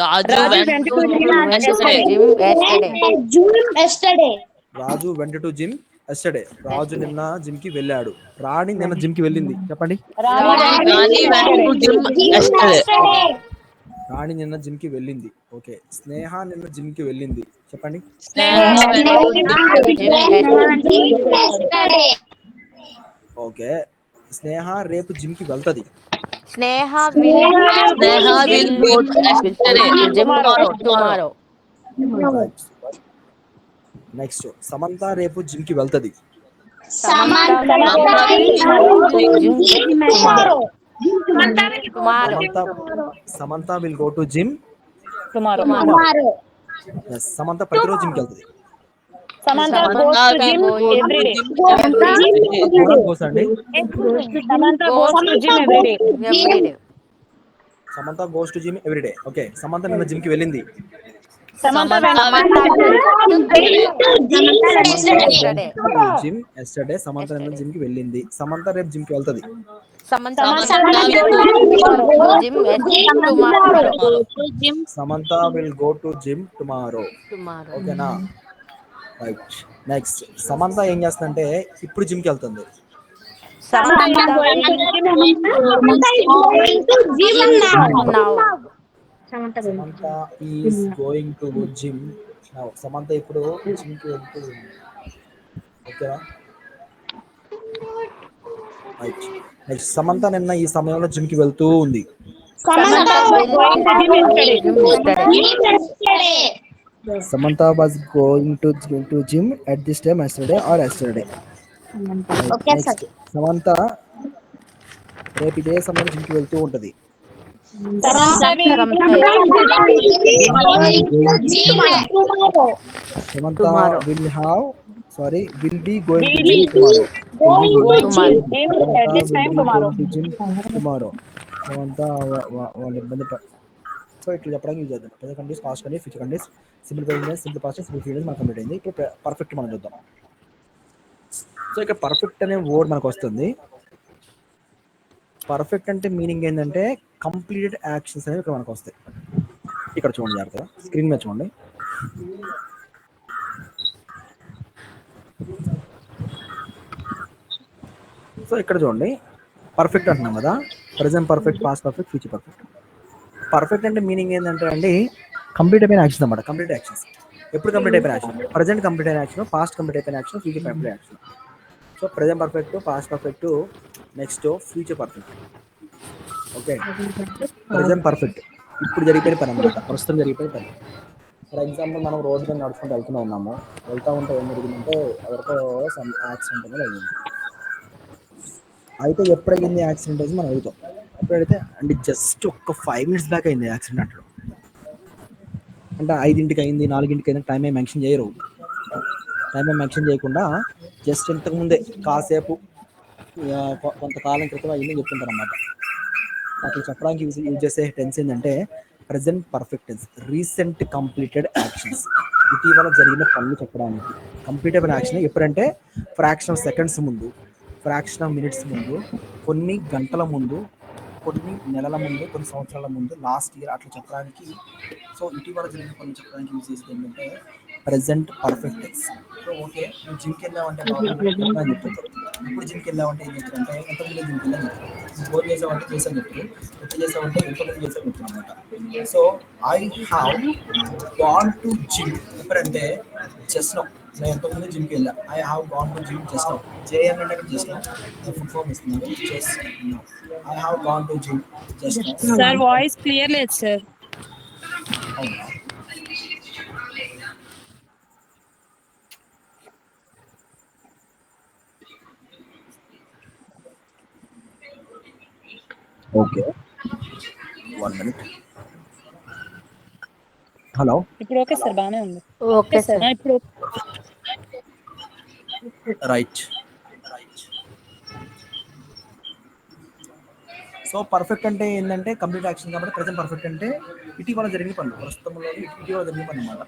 Raju went to gym yesterday. Raju went to gym yesterday. Raju నిన్న జిమ్కి వెళ్ళాడు. రాణి నిన్న జిమ్కి వెళ్ళింది. చెప్పండి. Rani went to gym yesterday. రాణి నిన్న జిమ్కి వెళ్ళింది. ఓకే, స్నేహ నిన్న జిమ్కి వెళ్ళింది. చెప్పండి. Sneha went to gym yesterday. Okay, Sneha రేపు జిమ్కి వెళ్తుంది. Sneha will go to yesterday. tomorrow. Next Samantha రేపు జిమ్కి వెళ్తుంది. Tomorrow. Samantha will go to gym Tomorrow. Samantha ప్రతిరోజు జిమ్కి వెళ్తుంది. Samantha goes to gym every day. Goes అండి. Samantha goes to gym every day. Every day. Samantha goes to gym every day. Okay, Samantha నిన్న జిమ్కి వెళ్ళింది. Samantha went Yesterday. Gym yesterday. Samantha నిన్న జిమ్కి వెళ్ళింది. సమంత రేపు జిమ్కి వెళ్తుంది. Samantha will gym tomorrow. Samantha will go to gym tomorrow. Tomorrow. ఓకేనా? రైట్. నెక్స్ట్ సమంత ఏం చేస్తుందంటే ఇప్పుడు జిమ్కి వెళ్తుంది. Samantha will now. Samantha is going to gym now. Samantha ఇప్పుడు జిమ్కి వెళ్తూ ఉంది. ఓకేనా? రైట్. నెక్స్ట్ సమంత నిన్న ఈ సమయంలో జిమ్కి వెళ్తూ ఉంది. Samantha will going to gym yesterday. Samantha was going to gym at this time yesterday or yesterday. Okay, sir. Next, Samantha రేపు ఇదే సమయంలో జిమ్కి వెళ్తూ ఉంటుంది. Samantha will be going to gym tomorrow. at this time tomorrow. Tomorrow. Samantha వాళ్ళ ఇబ్బంది. So ఇట్లా చెప్పడానికి యూజ్ చేద్దాం. Present condition, past condition, future condition, simple present, simple past, simple future మనకు కంప్లీట్ అయింది. ఇప్పుడు పర్ఫెక్ట్ మనం చూద్దాం. సో ఇక్కడ పర్ఫెక్ట్ అనే వర్డ్ మనకు వస్తుంది. పర్ఫెక్ట్ అంటే మీనింగ్ ఏంటంటే కంప్లీటెడ్ యాక్షన్స్ అనేవి ఇక్కడ మనకు వస్తాయి. ఇక్కడ చూడండి జాగ్రత్తగా, స్క్రీన్ మీద చూడండి. సో ఇక్కడ చూడండి, పర్ఫెక్ట్ అంటున్నాం కదా, present perfect, past perfect, future perfect. Perfect అంటే మీనింగ్ ఏంటంటే అండి కంప్లీట్ అయిపోయిన యాక్షన్ అన్నమాట. కంప్లీట్ యాక్షన్స్ ఎప్పుడు కంప్లీట్ అయిపోయిన యాక్షన్? ప్రజెంట్ కంప్లీట్ అయిన యాక్షన్, పాస్ట్ కంప్లీట్ అయిపోయిన action, future complete action. So present perfect, past perfect, next future perfect. Okay, present perfect ఇప్పుడు జరిగిపోయిన పని అన్నమాట, ప్రస్తుతం జరిగిపోయిన పని. ఫర్ ఎగ్జాంపుల్ మనం రోడ్డు మీద నడుచుకుంటూ వెళ్తూ ఉంటే ఏం జరిగిందంటే ఎవరికో సమ్ యాక్సిడెంట్ అనేది అయ్యింది. అయితే ఎప్పుడైంది యాక్సిడెంట్ అయితే మనం అడుగుతాం. ఎప్పుడైతే అంటే జస్ట్ ఒక 5 minutes బ్యాక్ అయింది యాక్సిడెంట్ అంటాడు. అంటే 5ంటికి అయింది, 4ంటికి అయింది, టైం ఏం మెన్షన్ చేయరు. టైం ఏం మెన్షన్ చేయకుండా జస్ట్ ఇంతకుముందే కాసేపు కొంతకాలం క్రితం అయింది చెప్తుంటారు అన్నమాట. అట్లా చెప్పడానికి యూజ్ చేసే టెన్స్ ఏంటంటే present perfect tense, recent completed actions, ఇటీవల జరిగిన పనులు చెప్పడానికి. కంప్లీట్ అయిన యాక్షన్ ఎప్పుడంటే ఫ్రాక్షన్ ఆఫ్ సెకండ్స్ ముందు, ఫ్రాక్షన్ ఆఫ్ మినిట్స్ ముందు, కొన్ని గంటల ముందు, కొన్ని నెలల ముందు, కొన్ని సంవత్సరాల ముందు, లాస్ట్ ఇయర్ అట్లా చెప్పడానికి. సో ఇటీవల జరిగిన పనులు చెప్పడానికి యూజ్ చేసేది ఏంటంటే present perfect tense. So okay, నువ్వు జిమ్కి వెళ్ళావంటే చెప్తాను. ఇప్పుడు జిమ్కి వెళ్ళావంటే ఏం చెప్తారంటే ఎంతమంది జిమ్కి వెళ్ళాను చెప్తారు. ఫోన్ చేసావంటే చేసాను చెప్తారు. ఎట్లా చేసావంటే ఎంతమంది చేసాను చెప్తాను అనమాట. So I have gone to gym ఎప్పుడంటే జస్ట్ నౌ, నేను ఎంతమంది జిమ్కి వెళ్ళా. I have gone to gym just now. J N just now full form ఇస్తున్నాను. Just now I have gone to gym just now. Sir voice clear లేదు sir. అవునా? Okay, 1 minute. Hello, ఇప్పుడు okay sir, బాగానే ఉంది. Okay sir. ఇప్పుడు right. So perfect అంటే ఏంటంటే complete action కాబట్టి ప్రెజెంట్ పర్ఫెక్ట్ అంటే ఇటీవల జరిగిన పనులు, ప్రస్తుతంలో ఇటీవల జరిగిన పని అన్నమాట.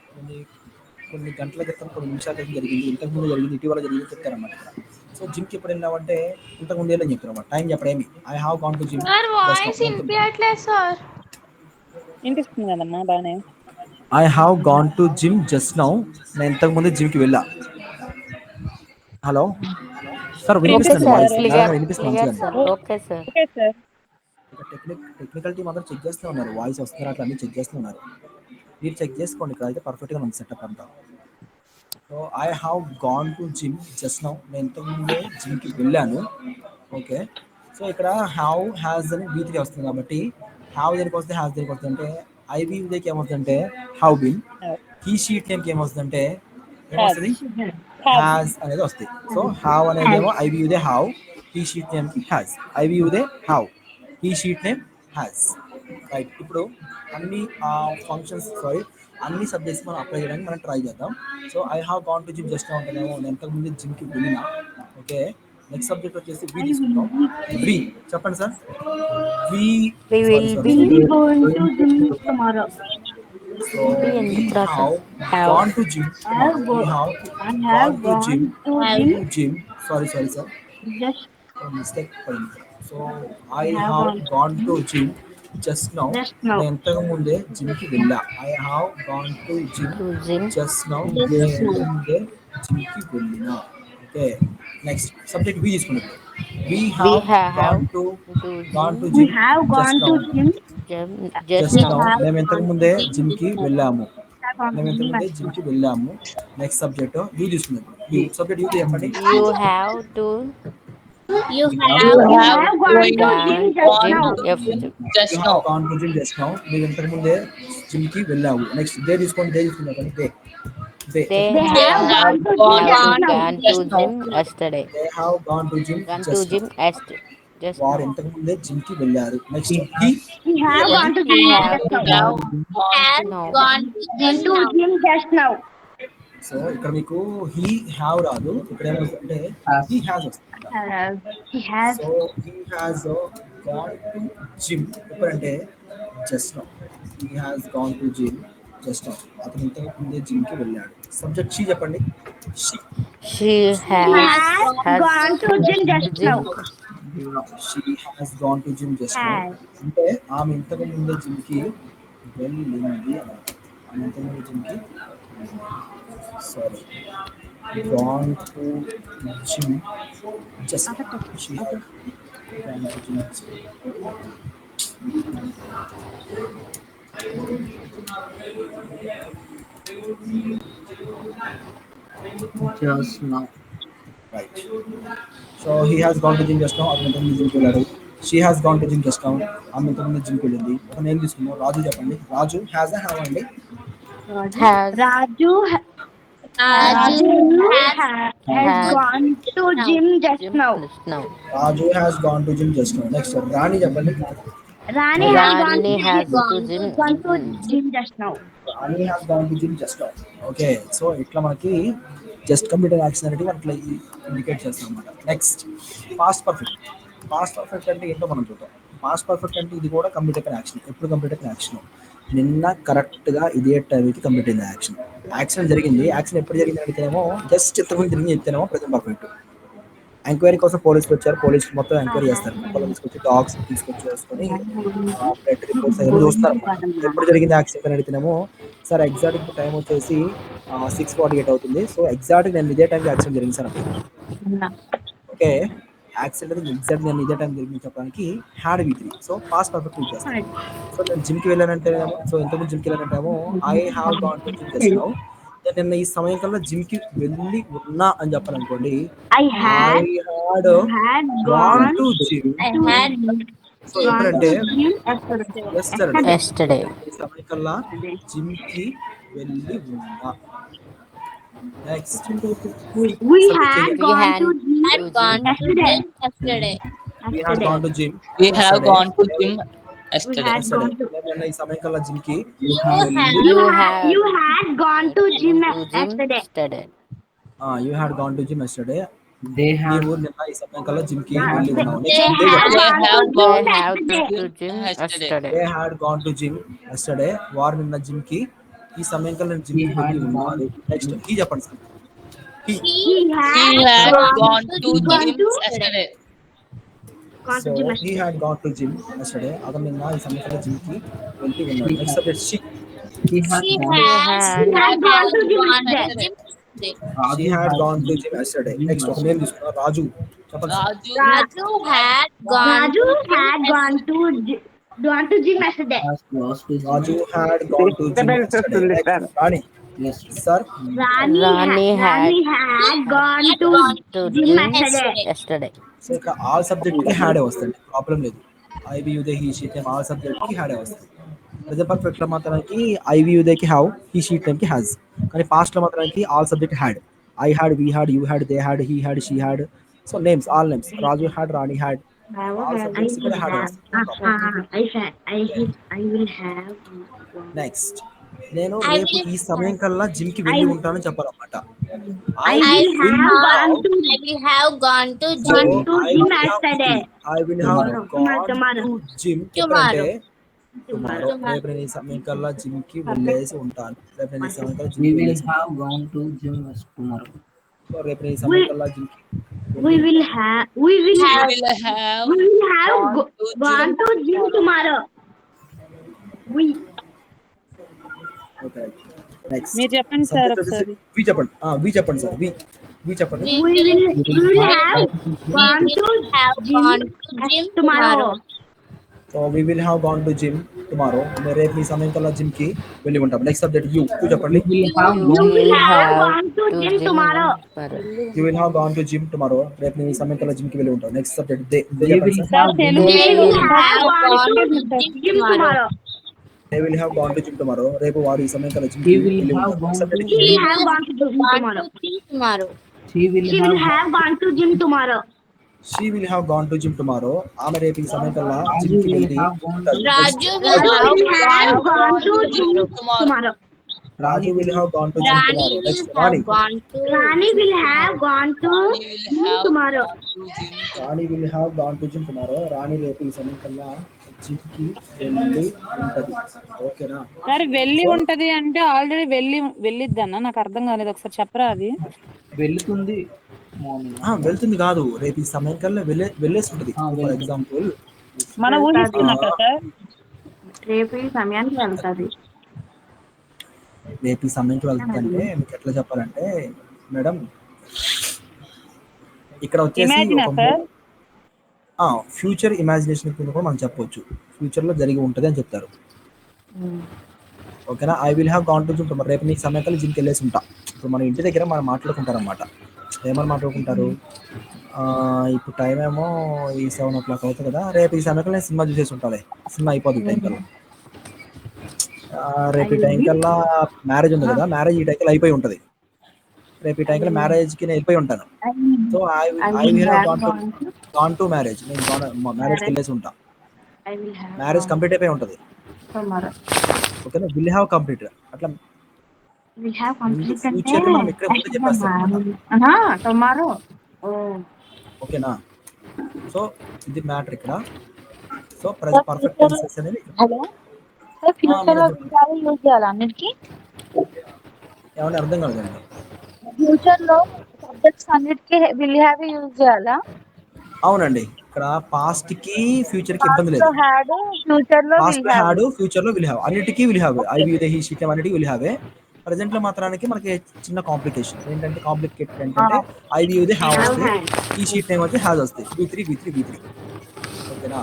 కొన్ని గంటల క్రితం, కొన్ని నిమిషాల క్రితం జరిగింది, ఇంతకుముందు జరిగింది, ఇటీవల జరిగింది చెప్తారన్నమాట. సో జిమ్కి ఎప్పుడు వెళ్ళామంటే ఇంతకుముందు వెళ్ళని చెప్తారు అన్నమాట. టైం చెప్పడేమి I have gone to gym. వినిపిస్తుంది కదమ్మా బాగానే. I have gone to gym just now. నేను ఇంతకుముందు జిమ్కి వెళ్ళా. హలో సార్, వినిపిస్తుంది వాయిస్? వినిపిస్తుంది sir. Okay sir. Okay sir. Technical team అందరూ చెక్ చేస్తూ ఉన్నారు, వాయిస్ వస్తున్నారు అట్లా అన్ని చెక్ చేస్తూ ఉన్నారు. మీరు చెక్ చేసుకోండి, ఇక్కడ అయితే పర్ఫెక్ట్గా ఉంది సెటప్ అంతా. So I have gone to gym just now, నేను ఇంతకుముందే జిమ్కి వెళ్ళాను. ఓకే, సో ఇక్కడ హ్యావ్ హ్యాజ్ అని V3 వస్తుంది కాబట్టి హ్యావ్ దేనికి వస్తే హ్యాజ్ దేనికి వస్తుంది అంటే ఐవి ఉదయకి ఏమవుతుందంటే హ్యావ్ బీన్. హీ షీట్ నేమ్కి ఏమొస్తుందంటే ఏమొస్తుంది? హ్యాజ్ అనేది వస్తుంది. సో హ్యావ్ అనేది ఏమో I we you they have, he she it నేమ్కి has. I we you they have, he she it name has. Right. ఇప్పుడు అన్ని అన్ని సబ్జెక్ట్స్ మనం అప్లై చేయడానికి మనం ట్రై చేద్దాం. So I have gone to gym just now అంటేనేమో నేను ఇంతకుముందు జిమ్కి వెళ్ళినా. ఓకే, నెక్స్ట్ సబ్జెక్ట్ వచ్చేసి వి తీసుకుంటాం. వి చెప్పండి sir. We will be going to gym tomorrow. So we have gone to gym. We have gone to gym. Sorry sir. Just Mistake. So I have gone to gym just now. నేను ఇంతకు ముందే జిమ్కి వెళ్ళా. I have gone to gym just now. నేను ఇంతకు ముందే జిమ్కి వెళ్ళినా. ఓకే, నెక్స్ట్ సబ్జెక్ట్ వి తీసుకుంటాం. We have gone to gym. we have gone to gym Just now. మేము ఇంతకు ముందే జిమ్కి వెళ్ళాము. నెక్స్ట్ సబ్జెక్ట్ యూ తీసుకుందాం. యూ సబ్జెక్ట్ యూ చెప్పండి. You have gone to gym just now. మీరు ఇంతకు ముందే జిమ్కి వెళ్ళావు. నెక్స్ట్ డే తీసుకోండి. డే తీసుకుందాం కానీ day. They have gone to gym yesterday. They have gone to gym yesterday. వారు ఇంతకు ముందే జిమ్కి వెళ్ళారు. Next we have gone to gym just now. So ఇక్కడ మీకు హీ హ్యావ్ రాదు, ఇక్కడ ఏమవుతుందంటే హీ హ్యాస్ వస్తుంది. So he has gone to gym ఎప్పుడంటే just now. He has gone to gym just now. అతను ఇంతకు ముందే జిమ్కి వెళ్ళాడు. సబ్జెక్ట్ షీ చెప్పండి. She has gone to gym just now. She has gone to gym just now. అంటే ఆమె ఇంతకు ముందే జిమ్కి వెళ్ళింది అన్నమాట. ఆమె ఇంతకు ముందే జిమ్కి gone to gym just now. She has gone to gym just now. Right. So he has gone to gym just now. అతను ఇంతకు ముందు జిమ్కి వెళ్ళాడు. She has gone to gym just now. ఆమె ఇంతకు ముందు జిమ్కి వెళ్ళింది. ఒక నేమ్ తీసుకున్నాం. రాజు చెప్పండి. రాజు హ్యాజ్ హ్యావ్ అండి. Has. Raju has gone to gym just Gym now. just now. Raju has gone to gym just now. Next, Rani చెప్పండి. Rani has gone Rani has to gym. to gym just now. Rani has gone to gym just now. Okay, so ఇట్లా మనకి just completed action అనేది అట్లా indicate చేస్తాం అనమాట. Next past perfect. Past perfect అంటే ఏంటో మనం చూద్దాం. పాస్ట్ పర్ఫెక్ట్ అంటే ఇది కూడా కంప్లీట్ అయిన యాక్షన్. ఎప్పుడు కంప్లీట్ అయిన యాక్షన్? నిన్న కరెక్ట్గా ఇదే టైంకి కంప్లీట్ అయింది యాక్షన్. యాక్షన్ జరిగింది. యాక్షన్ ఎప్పుడు జరిగింది అడిగితేనేమో జస్ట్ ఇంతకుముందు జరిగింది చెప్తేనేమో ప్రజెంట్ పర్ఫెక్ట్. ఎంక్వైరీ కోసం పోలీసులు వచ్చారు. పోలీసులు మొత్తం ఎంక్వైరీ చేస్తారు. మొత్తం తీసుకొచ్చి డాగ్స్ తీసుకొచ్చి వేసుకొని బ్లడ్ రిపోర్ట్స్ అవన్నీ చూస్తారు. ఎప్పుడు జరిగింది యాక్సిడెంట్ అని అడిగితేనేమో సార్ ఎగ్జాక్ట్ టైం వచ్చేసి 6:48 అవుతుంది. సో ఎగ్జాక్ట్ నేను ఇదే టైంకి యాక్సిడెంట్ జరిగింది సార్. ఓకే, యాక్సిడెంట్ ఎగ్జాక్ట్ నేను ఇదే టైం జరిగింది చెప్పడానికి హ్యాడ్ V3. సో పాస్ట్ పర్ఫెక్ట్ యూజ్ చేస్తాను. సో నేను జిమ్కి వెళ్ళానంటేనేమో, సో ఎంతమంది జిమ్కి వెళ్ళానంటేమో I have gone to gym just now. నిన్న ఈ సమయం కల్లా జిమ్కి వెళ్ళి ఉన్నా అని చెప్పాలనుకోండి, I had gone to gym. So ఎప్పుడంటే Yesterday. ఈ సమయం కల్లా జిమ్కి వెళ్ళి ఉన్నా. Next we had gone to gym yesterday. we had gone to gym. We have gone to gym yesterday. నిన్న ఈ సమయం కల్లా జిమ్కి you had gone to gym yesterday. you had gone to gym yesterday. They have నీవు నిన్న ఈ సమయం కల్లా జిమ్కి వెళ్ళి ఉన్నావు. They had gone to gym yesterday. వారు నిన్న జిమ్కి ఈ సమయం కల్లా జిమ్కి వెళ్ళి ఉన్నారు. నెక్స్ట్ ఈ చెప్పండి sir. he He had gone to gym yesterday. So he had gone to gym yesterday. అతను నిన్న ఈ సమయం కల్లా జిమ్కి వెళ్ళి ఉన్నాడు. Next subject she. he has He gone had gone to gym yesterday. She had gone to gym yesterday. Next ఒక name తీసుకున్నా రాజు. చెప్పండి sir. Raju had gone to gym yesterday. has lost his Raju had gone to gym yesterday. Next, Rani. yes. Sir Rani had gone to to gym gym yesterday. So ఇక్కడ all subject కి had వస్తుంది. Problem లేదు. I we you they he she time all subject కి had వస్తుంది. Present perfect లో మాత్రానికి I we you they కి have, he she time కి హ్యాస్. కానీ పాస్ట్ లో మాత్రానికి all subject had. I had, we had, you had, they had, he had, she had. So names, all names. Raju had, Rani had, all subjects ఇక్కడ had వస్తుంది. I will have next నేను రేపు ఈ సమయం కల్లా జిమ్ కి వెళ్ళి ఉంటానని చెప్పాలన్నమాట. I will have gone to gym yesterday. I will have gone Tomorrow. to gym Tomorrow. tomorrow. రేపు నేను ఈ సమయం కల్లా జిమ్ కి వెళ్ళేసి ఉంటాను. రేపు నేను ఈ సమయం కల్లా జిమ్ We కి will వెళ్ళేసి have gone to gym tomorrow. So రేపు నేను ఈ సమయం కల్లా జిమ్ కి We will have gone to gym tomorrow. Okay. Next మీరు చెప్పండి సార్ ఒకసారి. వి చెప్పండి. వి చెప్పండి సార్. వి చెప్పండి. We will have gone to gym tomorrow. So we will have gone to gym tomorrow. రేపు ఈ సమయం కల్లా జిమ్ కి వెళ్ళి ఉంటాం. నెక్స్ట్ సబ్జెక్ట్ యూ చెప్పండి. We will have You gone will have gone to gym tomorrow. You will have gone to gym tomorrow. రేపు నేను ఈ సమయం కల్లా జిమ్ కి వెళ్ళి ఉంటాం. Next subject they. We will sir have Telugu They will have gone to gym tomorrow. They will have gone to gym tomorrow. రేపు వారు ఈ సమయం కల్లా జిమ్ కి He will వెళ్ళి have ఉంటాం. gone to subject He will have gone to gym tomorrow. she will She will have have gone to gym tomorrow. She will have gone to gym tomorrow. ఆమె రేపు ఈ సమయం కల్లా gym కి వెళ్ళి ఉంటారు. Raju Raju will have gone to gym tomorrow. Raju will have gone to gym tomorrow. Next Rani. Rani will have gone to gym tomorrow. Rani will have gone to gym tomorrow. Rani రేపు ఈ సమయం కల్లా జిమ్ కి వెళ్ళి ఉంటది. ఓకేనా? సార్ వెళ్ళి ఉంటది అంటే ఆల్రెడీ వెళ్ళిద్దన్న నాకు అర్థం కాలేదు. ఒకసారి చెప్పరా అది. వెళ్తుంది మార్నింగ్. వెళ్తుంది కాదు, రేపు ఈ సమయం కల్లా వెళ్ళేసి ఉంటుంది. ఫర్ ఎగ్జాంపుల్ మన ఊహిస్తున్నట్ట సార్. రేపు ఈ సమయానికి వెళ్తాది. రేపు ఈ సమయంకి వెళ్తుందంటే మీకు ఎట్లా చెప్పాలంటే మేడం ఇక్కడ వచ్చేసి ఫ్యూచర్ ఇమాజినేషన్ కింద కూడా మనం చెప్పవచ్చు. ఫ్యూచర్ లో జరిగి ఉంటది అని చెప్తారు. ఓకేనా? I will have gone to gym tomorrow. రేపు నీ సమయం కల్లా జిమ్కి వెళ్ళేసి ఉంటా. ఇప్పుడు మన ఇంటి దగ్గర మనం మాట్లాడుకుంటారు అనమాట. ఏమని మాట్లాడుకుంటారు? ఇప్పుడు టైం ఏమో ఈ 7 o'clock అవుతుంది కదా, రేపు ఈ సమయం కల్లా నేను సినిమా చూసేసి ఉంటాలే, సినిమా అయిపోతుంది టైం కల్లా. రేపు ఈ టైం కల్లా మ్యారేజ్ ఉంది కదా, మ్యారేజ్ ఈ టైం కల్లా అయిపోయి ఉంటుంది. రేపు ఈ టైం కల్లా మ్యారేజ్కి నేను వెళ్ళిపోయి ఉంటాను. So I will gone to marriage. నేను మ్యారేజ్కి వెళ్ళేసి ఉంటాను. మ్యారేజ్ కంప్లీట్ అయిపోయి ఉంటుంది. ఓకేనా, విల్ హ్యావ్ కంప్లీట్. అట్లా ఫ్యూచర్ మనం ఇక్కడే ముందు చెప్పేస్తాం. టుమారో. ఓకేనా, సో ఇది మ్యాటర్ ఇక్కడ. సో ప్రెజెంట్ పర్ఫెక్ట్ టెన్సెస్ అనేవి యూజ్ చేయాలి అన్నిటికీ. ఏమన్నా అర్థం కాలేదండి. ఫ్యూచర్ లో సబ్జెక్ట్స్ అన్నిటికీ విల్ హ్యావ్ యూజ్ చేయాలా? అవునండి, ఇక్కడ పాస్ట్ కి ఫ్యూచర్ కి ఇబ్బంది లేదు. హ్యాడ్ ఫ్యూచర్ లో పాస్ట్ లో హ్యాడ్, ఫ్యూచర్ లో విల్ హ్యావ్, అన్నిటికీ will have. I will he she it అన్నిటికీ విల్ హ్యావ్. ప్రెజెంట్ లో మాత్రానికి మనకి చిన్న కాంప్లికేషన్ ఏంటంటే, ఐ విల్ ది హ్యావ్ వస్తాయి, ఈ షీట్ నేమ్ వచ్చి హ్యాస్ వస్తాయి, V3. ఓకేనా,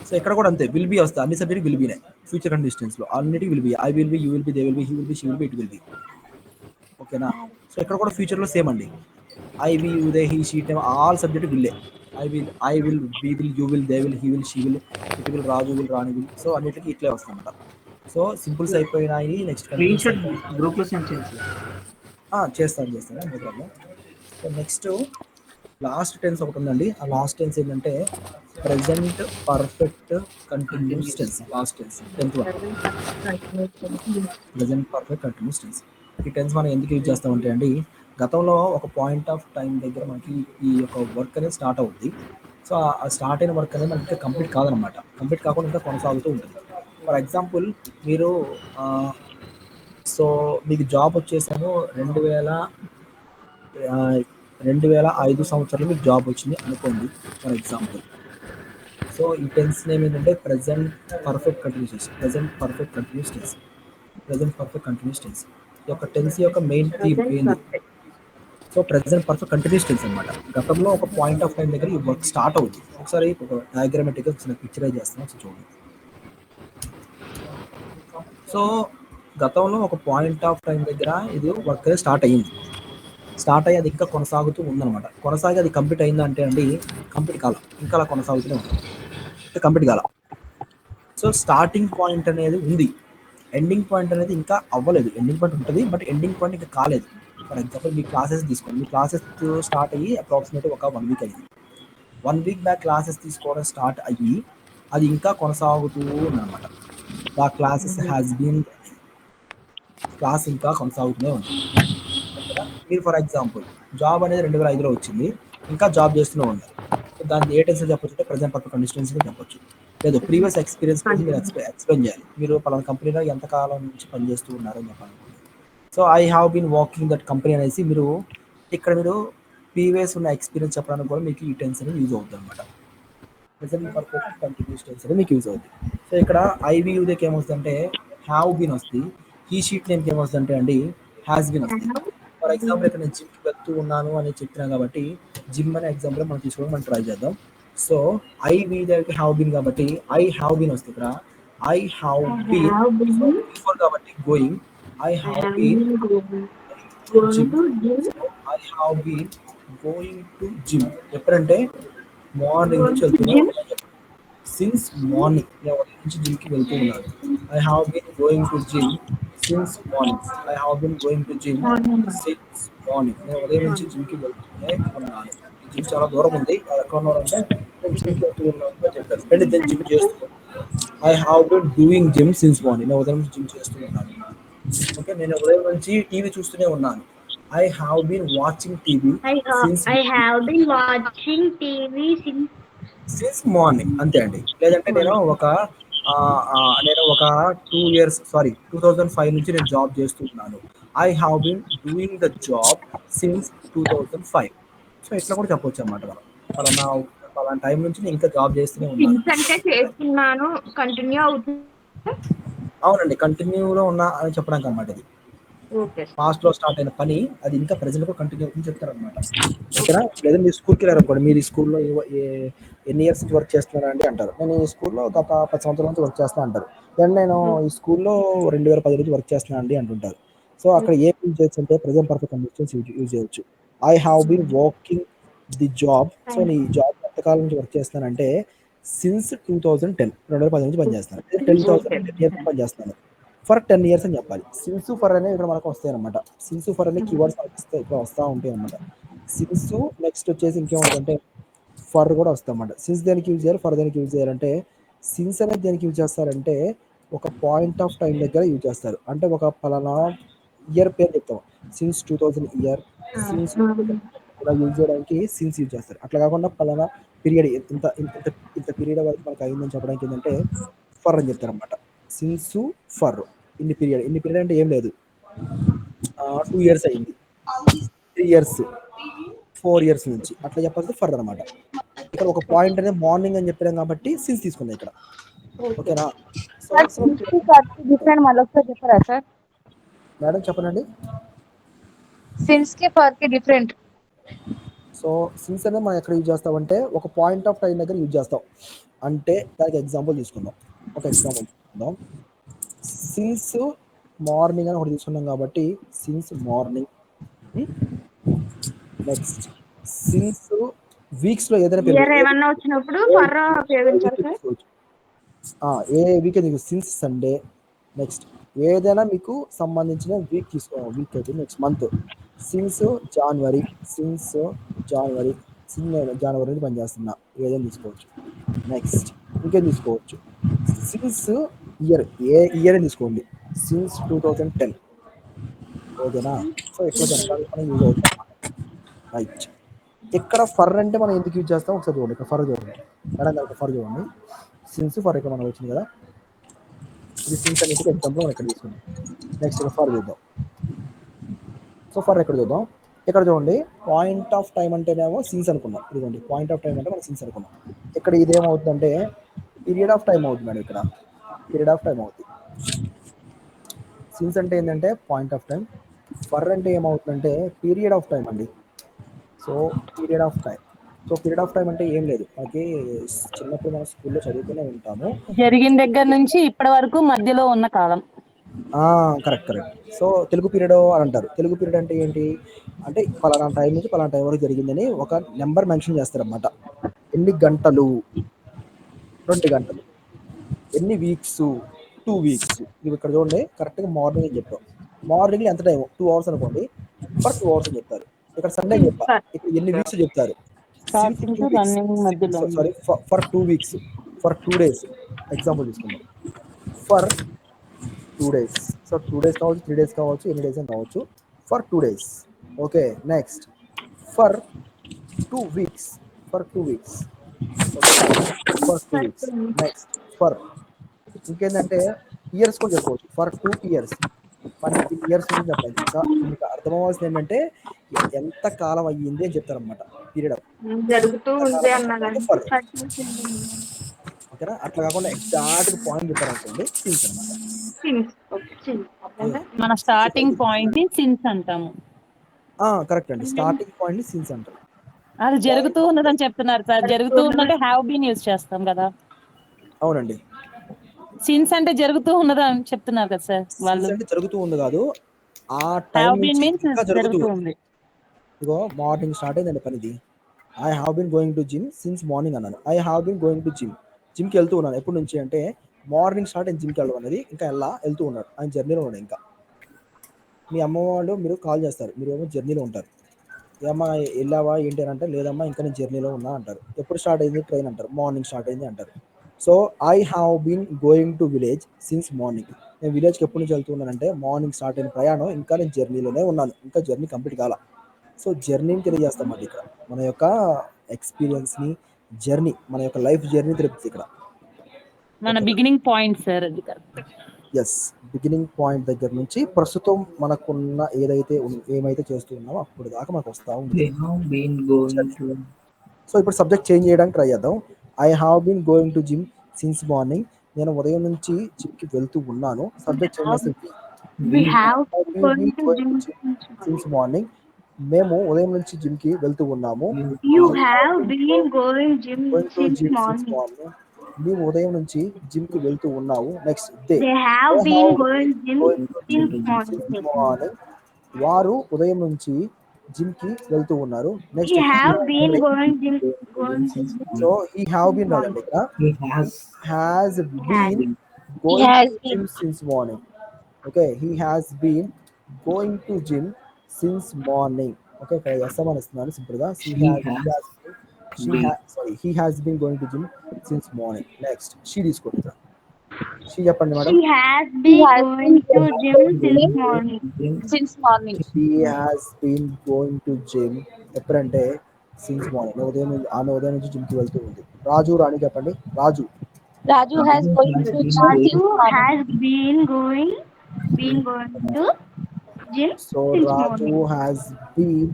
సో ఇక్కడ కూడా అంతే, విల్ బి వస్తాయి. అన్ని సబ్జెక్ట్ విల్ బీనే ఫ్యూచర్ కండిషన్స్ లో, అన్నిటికీ will be. I will be, you will be, they will be, he will be, she will be, it will be. ఓకేనా, సో ఇక్కడ కూడా ఫ్యూచర్ లో సేమ్ అండి. I will, you, they, he, she it name all subject విల్లే. I will, we will, you will, they will, he will, she will, it will, Raju will, Rani will. So అన్నిటికీ ఇట్లే వస్తాయన్నమాట. So సింపుల్స్ అయిపోయినాయి. Next group లో send చేయండి. చేస్తాను no problem. So next last tense ఒకటి ఉందండి. ఆ లాస్ట్ టెన్స్ ఏంటంటే present perfect continuous tense. Last tense 10th one, present perfect continuous tense. ఈ టెన్స్ మనం ఎందుకు యూజ్ చేస్తామంటే అండి, గతంలో ఒక పాయింట్ ఆఫ్ టైం దగ్గర మనకి ఈ యొక్క వర్క్ అనేది స్టార్ట్ అవుతుంది. సో ఆ స్టార్ట్ అయిన వర్క్ అనేది మనకి కంప్లీట్ కాదనమాట. కంప్లీట్ కాకుండా ఇంకా కొనసాగుతూ ఉంటుంది. ఫర్ ఎగ్జాంపుల్ మీరు సో మీకు జాబ్ వచ్చేసాము 2005 సంవత్సరంలో మీకు జాబ్ వచ్చింది అనుకోండి ఫర్ ఎగ్జాంపుల్. సో ఈ టెన్స్ నేమ్ ఏంటంటే ప్రెజెంట్ పర్ఫెక్ట్ కంటిన్యూస్ టెన్స్. ప్రెజెంట్ పర్ఫెక్ట్ కంటిన్యూస్ టెన్స్ ఈ యొక్క టెన్స్ యొక్క మెయిన్ థీమ్ ఏంది? So present perfect continuous tense అనమాట. గతంలో ఒక పాయింట్ ఆఫ్ టైం దగ్గర ఈ వర్క్ స్టార్ట్ అవుతుంది. ఒకసారి ఒక డయాగ్రామాటిక్గా పిక్చరైజ్ చేస్తాను, చూడండి. సో గతంలో ఒక పాయింట్ ఆఫ్ టైం దగ్గర ఇది వర్క్ అనేది స్టార్ట్ అయ్యి అది ఇంకా కొనసాగుతూ ఉందన్నమాట. కొనసాగి అది కంప్లీట్ అయిందంటే అండి, కంప్లీట్ కాల, ఇంకా అలా కొనసాగుతూనే ఉంటుంది, కంప్లీట్ కాల. సో స్టార్టింగ్ పాయింట్ అనేది ఉంది, ఎండింగ్ పాయింట్ అనేది ఇంకా అవ్వలేదు. ఎండింగ్ పాయింట్ ఉంటుంది, బట్ ఎండింగ్ పాయింట్ ఇంకా కాలేదు. ఫర్ ఎగ్జాంపుల్ మీ క్లాసెస్ తీసుకోండి. మీ క్లాసెస్ స్టార్ట్ అయ్యి అప్రాక్సిమేట్గా ఒక 1 వీక్ అయింది. 1 వీక్ బ్యాక్ క్లాసెస్ తీసుకోవడం స్టార్ట్ అయ్యి అది ఇంకా కొనసాగుతూ ఉందన్నమాట. ఆ క్లాసెస్ హ్యాస్ బీన్, క్లాస్ ఇంకా కొనసాగుతూనే ఉంది. మీరు ఫర్ ఎగ్జాంపుల్ జాబ్ అనేది 2005లో వచ్చింది, ఇంకా జాబ్ చేస్తూనే ఉన్నారు. సో దాన్ని ఏ టెన్స్ చెప్పొచ్చు అంటే ప్రెజెంట్ పర్ఫెక్ట్ కండిషన్స్ చెప్పొచ్చు. లేదు ప్రీవియస్ ఎక్స్పీరియన్స్ మీరు ఎక్స్ప్లెయిన్ చేయాలి. మీరు పలానా కంపెనీలో ఎంతకాలం నుంచి పనిచేస్తూ ఉన్నారని చెప్పాలి. So I have been walking that company అనేసి మీరు ఇక్కడ మీరు ప్రీవియస్ ఉన్న ఎక్స్పీరియన్స్ చెప్పడానికి కూడా మీకు ఈ టెన్స్ అనేది యూజ్ అవుతుంది అనమాట. ప్రెజెంట్ పర్ఫెక్ట్ కంటిన్యూస్ టెన్స్ అనేది మీకు యూజ్ అవుతుంది. సో ఇక్కడ ఐవీయూకి ఏమొస్తుందంటే హ్యావ్ బీన్ వస్తుంది. ఈ షీట్ నేమ్కి ఏమొస్తుందంటే అండి హ్యాస్ బీన్ వస్తుంది. ఫర్ ఎగ్జాంపుల్ ఇక్కడ నేను జిమ్కి వెళ్తూ ఉన్నాను అని చెప్పినాను కాబట్టి జిమ్ అనే ఎగ్జాంపుల్ మనం తీసుకోవడం మనం ట్రై చేద్దాం. సో ఐ వీ దగ్గరికి హ్యావ్ బీన్ కాబట్టి ఐ హ్యావ్ బీన్ వస్తుంది. ఇక్కడ ఐ హ్యావ్ బీన్ బిఫోర్ కాబట్టి going, I have been going to gym. ఎప్పుడంటే మార్నింగ్ నుంచి వెళ్తున్నాను, సిన్స్ మార్నింగ్ నేను ఉదయం నుంచి జిమ్కి వెళ్తూ ఉన్నాను. I have been going to gym since morning. I have been going to gym since morning. నేను ఉదయం నుంచి జిమ్కి వెళ్తూనే ఉన్నాను. జిమ్ చాలా దూరం ఉంది, ఎక్కడ ఉన్నారంటే నేను జిమ్కి వెళ్తూ ఉన్నాను చెప్పారు. నేను జిమ్ చేస్తున్నాను. I have been doing gym since morning. నేను ఉదయం నుంచి జిమ్ చేస్తూ ఉన్నాను. ఓకే, నేను ఉదయం నుంచి టీవీ చూస్తూనే ఉన్నాను. I have been watching TV since morning. అంతే అండి. లేదంటే నేను ఒక 2005 నుంచి నేను జాబ్ చేస్తున్నాను. I have been doing the job since 2005. So ఇట్లా కూడా చెప్పొచ్చు అన్నమాట. మనం పలానా టైం నుంచి నేను ఇంకా జాబ్ చేస్తూనే ఉన్నాను. అవునండి, కంటిన్యూలో ఉన్నా అని చెప్పడానికి అన్నమాట. ఇది పాస్ట్ లో స్టార్ట్ అయిన పని అది ఇంకా ప్రెజెంట్ లో కంటిన్యూ అవుతుంది చెప్తారు అనమాట. ఓకేనా, లేదా మీరు స్కూల్కి వెళ్ళారు అనుకోండి, మీరు ఈ స్కూల్లో ఎన్ని ఇయర్స్ నుంచి వర్క్ చేస్తున్నారా అండి అంటారు. నేను ఈ స్కూల్లో గత 10 సంవత్సరాల నుంచి వర్క్ చేస్తున్నా అంటారు. దెన్ నేను ఈ స్కూల్లో 2010 నుంచి వర్క్ చేస్తున్నా అండి అంటుంటారు. సో అక్కడ ఏ యూజ్ చేయొచ్చు అంటే ప్రెజెంట్ పర్ఫెక్ట్ కండిషన్స్ యూజ్ చేయొచ్చు. I have been working the job. So నేను ఈ జాబ్ ఎంతకాలం నుంచి వర్క్ చేస్తానంటే సిన్స్ 2010 నుంచి పనిచేస్తాను. 10 ఇయర్స్ పనిచేస్తాను. ఫర్ 10 ఇయర్స్ అని చెప్పాలి. సిన్స్ ఫర్ అనేవి ఇక్కడ మనకు వస్తాయి అనమాట. సిన్స్ ఫర్ అనే కీవర్డ్స్ ఇక్కడ వస్తూ ఉంటాయి అనమాట. సిన్స్ నెక్స్ట్ వచ్చేసి ఇంకేముంటుందంటే ఫర్ కూడా వస్తాయి అన్నమాట. సిన్స్ దేనికి యూజ్ చేయాలి, ఫర్ దేనికి యూజ్ చేయాలంటే సిన్స్ అనేది దేనికి యూజ్ చేస్తారంటే ఒక పాయింట్ ఆఫ్ టైం దగ్గర యూజ్ చేస్తారు. అంటే ఒక పలానా ఇయర్ పేరు చెప్తాం, సిన్స్ 2000 ఇయర్, సిన్స్ ఇలా యూజ్ చేయడానికి సిన్స్ యూజ్ చేస్తారు. అట్లా కాకుండా పలానా పీరియడ్ ఇంత ఇంత ఇంత పీరియడ్ వరకు మనకు అయిందని చెప్పడానికి ఏంటంటే ఫర్ అని చెప్తారు అనమాట. సిన్స్ ఫర్ ఇన్ని పీరియడ్ అంటే ఏం లేదు, 2 ఇయర్స్ అయింది, 3 ఇయర్స్, 4 ఇయర్స్ నుంచి అట్లా చెప్పాల్సి ఫర్ అనమాట. ఇక్కడ ఒక పాయింట్ అనేది మార్నింగ్ అని చెప్పాం కాబట్టి సిన్స్ తీసుకుందాం ఇక్కడ. ఓకేనా? డిఫరెంట్ మళ్ళీ ఒకసారి చెప్పారా సార్? మేడం చెప్పనండి. సిన్స్ కి ఫర్ కి డిఫరెంట్. సో సిన్స్ అనేది మనం ఎక్కడ యూజ్ చేస్తామంటే ఒక పాయింట్ ఆఫ్ టైం దగ్గర యూజ్ చేస్తాం. అంటే దానికి ఎగ్జాంపుల్ తీసుకుందాం. ఒక ఎగ్జాంపుల్ తీసుకుందాం. సిన్స్ మార్నింగ్ అని ఒకటి తీసుకున్నాం కాబట్టి since morning. Next since weeks లో ఏదైనా ఇయర్ ఏమన్నా వచ్చినప్పుడు ఫర్ ఉపయోగించాలి సార్. ఏ వీక్ నీకు సిన్స్ సండే. నెక్స్ట్ ఏదైనా మీకు సంబంధించిన వీక్ తీసుకోవాలి. వీక్ అయితే నెక్స్ట్ మంత్ సిన్స్ జనవరి, సిన్స్ జనవరి, జనవరి నుంచి పనిచేస్తున్నా, ఏదైనా తీసుకోవచ్చు. నెక్స్ట్ ఇంకేం తీసుకోవచ్చు, సిన్స్ ఇయర్, ఏ ఇయర్ అని తీసుకోండి, సిన్స్ 2010. ఓకేనా? సో ఎక్కువ మనం యూజ్ అవుతాం. రైట్. ఇక్కడ ఫర్ అంటే మనం ఎందుకు యూజ్ చేస్తాం ఒకసారి చూడండి. ఇక్కడ ఫర్ చూడండి మేడం, ఇక్కడ ఫర్ చూడండి. సిన్స్ ఫర్ ఇక్కడ మనం వచ్చింది కదా, ఇది సిన్స్ అనేది ఎగ్జాంపుల్ మనం ఇక్కడ తీసుకుందాం. నెక్స్ట్ ఇక్కడ ఫర్ చూద్దాం. సో ఫర్ ఎక్కడ చూద్దాం, ఇక్కడ చూడండి. పాయింట్ ఆఫ్ టైం అంటేనేమో సిన్స్ అనుకున్నాం. ఇదిగోండి పాయింట్ ఆఫ్ టైం అంటే మనం సిన్స్ అనుకున్నాం. ఇక్కడ ఇదేమవుతుందంటే పీరియడ్ ఆఫ్ టైం అవుతుంది మేడం. ఇక్కడ పీరియడ్ ఆఫ్ టైం అవుతుంది. సిన్స్ అంటే ఏంటంటే పాయింట్ ఆఫ్ టైం, ఫర్ అంటే ఏమవుతుందంటే పీరియడ్ ఆఫ్ టైం అండి. So period of time. So period of time అంటే ఏం లేదు, మనకి చిన్నప్పుడు మనం స్కూల్లో చదువుతూనే ఉంటాము, జరిగిన దగ్గర నుంచి ఇప్పటి వరకు మధ్యలో ఉన్న కాలం. కరెక్ట్. సో తెలుగు పీరియడ్ అని అంటారు. తెలుగు పీరియడ్ అంటే ఏంటి అంటే పలానా టైం నుంచి పలానా టైం వరకు జరిగిందని ఒక నెంబర్ మెన్షన్ చేస్తారన్నమాట. ఎన్ని గంటలు, 2 గంటలు. ఎన్ని వీక్స్, 2 వీక్స్. ఇవి ఇక్కడ చూడండి కరెక్ట్గా మార్నింగ్ అని చెప్పాం. మార్నింగ్ ఎంత టైం, 2 అవర్స్ అనుకోండి, ఫర్ 2 అవర్స్ అని చెప్తారు. ఇక్కడ సండే చెప్పా, ఇక్కడ ఎన్ని వీక్స్ చెప్తారు, sorry for 2 weeks, for 2 days. Example తీసుకుందాం, ఫర్ 2 డేస్. సో 2 డేస్ కావచ్చు, 3 డేస్ కావచ్చు, ఎన్ని డేస్ అని కావచ్చు, for 2 days. Okay. Next for 2 weeks, for 2 weeks, for 2 weeks. Next for ఇంకేంటంటే ఇయర్స్ కూడా చెప్పుకోవచ్చు, ఫర్ 2 ఇయర్స్. మనకి ఇయర్స్ గురించి చెప్పాలి. ఇంకా మీకు అర్థమవలసింది ఏంటంటే ఎంత కాలం అయ్యింది అని చెప్తారనమాట. పీరియడ్ జరుగుతూ ఉంది అన్నది. ఓకేనా? అట్లా కాకుండా ఎగ్జాక్ట్ పాయింట్ చెప్పారనుకోండి సిన్స్ అనమాట. మన స్టార్టింగ్ పాయింట్ ని సిన్స్ అంటాము. కరెక్ట్ అండి, స్టార్టింగ్ పాయింట్ ని సిన్స్ అంటారు. అది జరుగుతూ ఉన్నదని చెప్తున్నారు సార్. జరుగుతూ ఉందంటే హ్యావ్ బీన్ యూజ్ చేస్తాం కదా. అవునండి. సిన్స్ అంటే జరుగుతూ ఉన్నదని చెప్తున్నారు కదా సార్ వాళ్ళు. అంటే జరుగుతూ ఉంది కాదు, ఆ టైం నుంచి జరుగుతూ ఉంది. ఇగో మార్నింగ్ స్టార్ట్ అయిందండి పనిది. I have been going to gym since morning అన్నాను. I have been going to జిమ్కి వెళ్తూ ఉన్నాను. ఎప్పటి నుంచి అంటే మార్నింగ్ స్టార్ట్ అయింది జిమ్కి వెళ్ళడం అనేది. ఇంకా వెళ్తూ ఉన్నాడు, ఆయన జర్నీలో ఉన్నాడు. ఇంకా మీ అమ్మ వాళ్ళు మీరు కాల్ చేస్తారు, మీరు ఏమో జర్నీలో ఉంటారు. ఏమ్మా వెళ్ళావా ఏంటి అని అంటే లేదమ్మా ఇంకా నేను జర్నీలో ఉన్నా అంటారు. ఎప్పుడు స్టార్ట్ అయింది ట్రైన్ అంటారు, మార్నింగ్ స్టార్ట్ అయింది అంటారు. So I have been going to village since morning. నేను విలేజ్కి ఎప్పటి నుంచి వెళ్తున్నానంటే మార్నింగ్ స్టార్ట్ అయిన ప్రయాణం, ఇంకా నేను జర్నీలోనే ఉన్నాను, ఇంకా జర్నీ కంప్లీట్ కాల. సో జర్నీని తెలియజేస్తామండి ఇక్కడ, మన యొక్క ఎక్స్పీరియన్స్ని, జర్నీ, మన యొక్క లైఫ్ జర్నీ తెలుపుతుంది ఇక్కడ. మన బిగినింగ్ పాయింట్ సార్ అది. ఎస్, బిగినింగ్ పాయింట్ దగ్గర నుంచి ప్రస్తుతం మనకున్న ఏమైతే చేస్తూ ఉన్నామో అప్పుడు దాకా మనకు వస్తూ ఉంది. సో ఇప్పుడు సబ్జెక్ట్ చేంజ్ చేయడానికి ట్రై చేద్దాం. I have been going to gym since morning. నేను ఉదయం నుంచి జిమ్కి వెళ్తూ ఉన్నాను. సబ్జెక్ట్ చేంజ్ చేసి సిన్స్ మార్నింగ్. మేము ఉదయం నుంచి జిమ్కి వెళ్తూ ఉన్నాము. నీవు ఉదయం నుంచి జిమ్కి వెళ్తూ ఉన్నావు. Next morning. వారు ఉదయం నుంచి జిమ్కి వెళ్తూ ఉన్నారు. Next so he have been రాదండి ఇక్కడ, has been going to gym since morning. Okay he has been going to gym since morning. Okay ఇక్కడ ఎస్ అని ఇస్తున్నాను సింపుల్గా. He has been going to gym since morning. Next she తీసుకోండి. She చెప్పండి madam. She has He been has going been to going gym to since gym morning. since morning. She has been going to gym ఎప్పుడంటే since morning. ఆమె ఉదయం నుంచి జిమ్కి వెళ్తూ ఉంది. రాజు రాణి చెప్పండి. Raju. Raju has going to gym since Raju morning. has been going to gym సో since Raju morning. Has been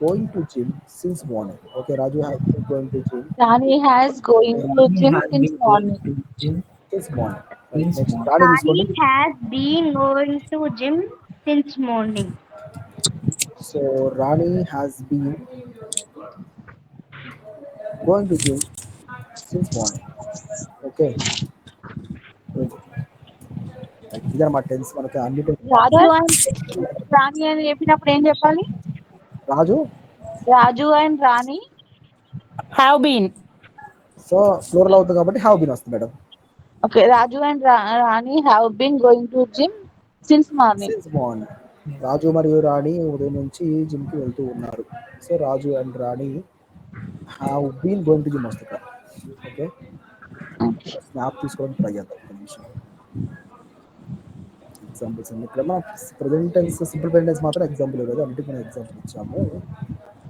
going to gym since morning. Okay Raju has been going to gym Rani has going to gym since morning. Since morning. Next Rani తీసుకోండి. Rani has been going to gym since morning. So Rani has been going to gym since morning. Okay ఇదన్నమాట tense మనకి అన్ని Raju and Rani అని చెప్పినప్పుడు ఏం చెప్పాలి? Raju Raju and Rani. Have been. So floral అవుతుంది కాబట్టి హ్యావ్ బీన్ వస్తుంది madam. Okay Raju and Rani have been going to gym since morning. Since morning. Raju మరియు రాణి ఉదయం నుంచి జిమ్కి వెళ్తూ ఉన్నారు. So Raju and Rani have been going to gym వస్తుంది. ఓకే స్నాప్ తీసుకోవడానికి ట్రై చేద్దాం ఒక నిమిషం. ఎగ్జాంపుల్స్ అండి ఇక్కడ మన present tense simple present tense మాత్రం ఎగ్జాంపుల్ ఇవ్వలేదు, అన్నిటికీ మనం ఎగ్జాంపుల్ ఇచ్చాము.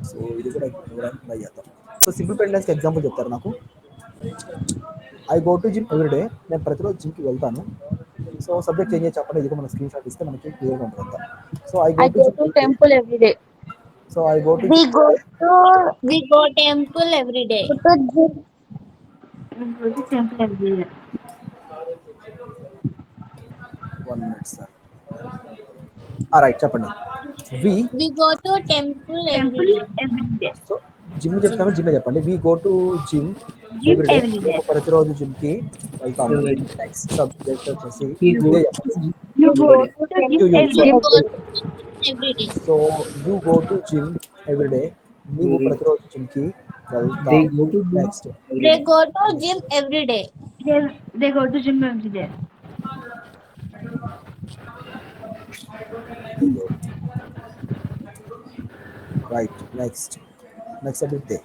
సో ఇది కూడా ఇవ్వడానికి ట్రై చేద్దాం. సో సింపుల్ ప్రజెంట్ టెన్స్కి ఎగ్జాంపుల్ చెప్తారు నాకు. I go to gym every day. నేను ప్రతిరోజు జిమ్కి వెళ్తాను. సో సబ్జెక్ట్ చేంజ్ చేసి చెప్పండి. ఇది కూడా మన స్క్రీన్ షాట్ ఇస్తే మనకి క్లియర్గా ఉంటుంది. So I I go go to to temple every day. So I go to We go temple every day. We go to temple every day. 1 minute sir. Right చెప్పండి. We go to temple every day. Every day. సో gym చెప్తాను, gym చెప్పండి. We go to gym every day. ప్రతిరోజు జిమ్కి వెళ్తాము. Next subject వచ్చేసి You go to gym every day. Every day. So you go to gym every day. నీవు ప్రతిరోజు జిమ్కి వెళ్తావు. Next They go to gym every day. They go to gym every day. Right. Next subject day.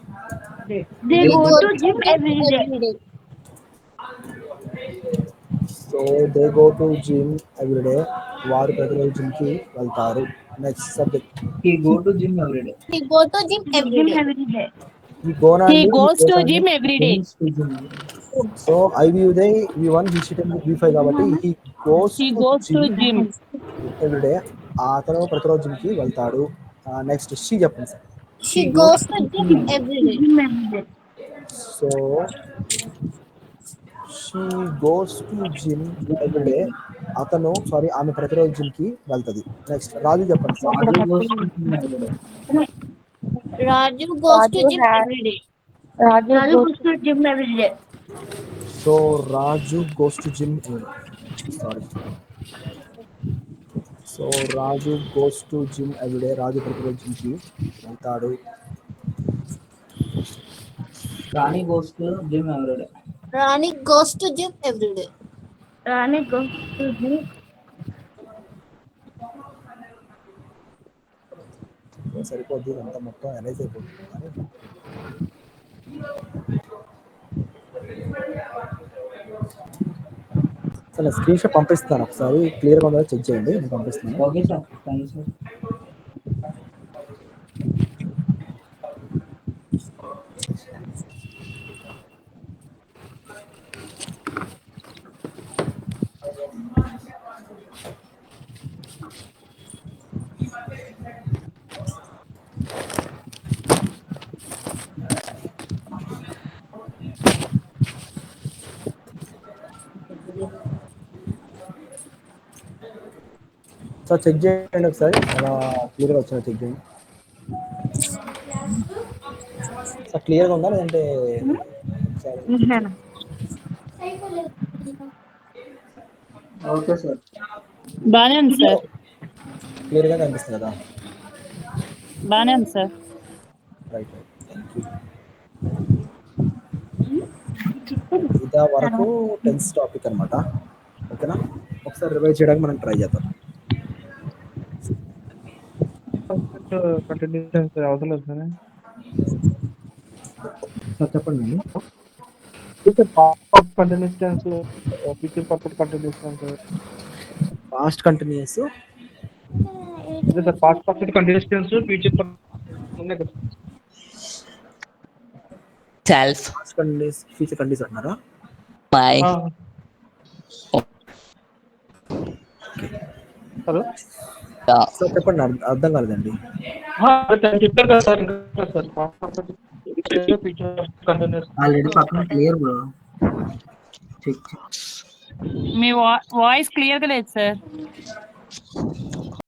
They go to gym every day. day. So they go to gym every day. వారు ప్రతిరోజు జిమ్కి వెళ్తారు. Next subject He go to gym every day. We go to gym every Gym day. every day. ఈ gonna he goes to gym every day. So I Uday V1 V5 కాబట్టి he goes he goes to gym. Every day. అతను ప్రతిరోజు జిమ్కి వెళ్తాడు. Next she చెప్పండి sir. She goes to gym every day. Gym every day. So she goes to gym everyday. ఆమె ప్రతిరోజు జిమ్కి వెళ్తుంది. నెక్స్ట్ రాజు చెప్పండి sir. Raju goes to Raju gym has- every day. Raju Raju goes goes to gym every day. So Raju goes to gym sorry so Raju goes to gym every day. Raju ప్రతిరోజు జిమ్కి వెళ్తాడు. Rani goes to gym every day. Rani goes to gym every day. Rani goes to gym. సరిపోద్ది ఇదంతా మొత్తం analyse అయిపోతుంది. సరే screen shot పంపిస్తాను, ఒకసారి క్లియర్గా ఉందో చెక్ చేయండి. నేను పంపిస్తున్నాను. Okay, sir. Thank you, sir. Sir check చేయండి ఒకసారి, అలా క్లియర్గా వచ్చినా చెక్ చేయండి. సార్ క్లియర్గా ఉందా లేదంటే ఒకసారి Okay, sir. బానే ఉంది సార్. క్లియర్గా కనిపిస్తుంది కదా? బానే ఉంది సార్. Right thank you. ఇదా వరకు టెన్స్ టాపిక్ అనమాట. ఓకేనా? ఒకసారి రివైజ్ చేయడానికి మనం ట్రై చేద్దాం. కంటిన్యూస్ అవసరం లేదు సార్. సార్ చెప్పండి. Continuous tense, future perfect continuous tense. Past continuous, అదే sir past perfect continuous tense, future ఉన్నాయి కదా. Self past continuous, future continuous అంటున్నారా? మై హలో సార్ చెప్పండి, అర్థం కాలేదండి. చెప్పారు కదా సార్. ఇంకా sir past perfect future continuous. Already పక్కన క్లియర్ బ్రో. చెక్ మీ వాయిస్ క్లియర్ గా లేదు సార్.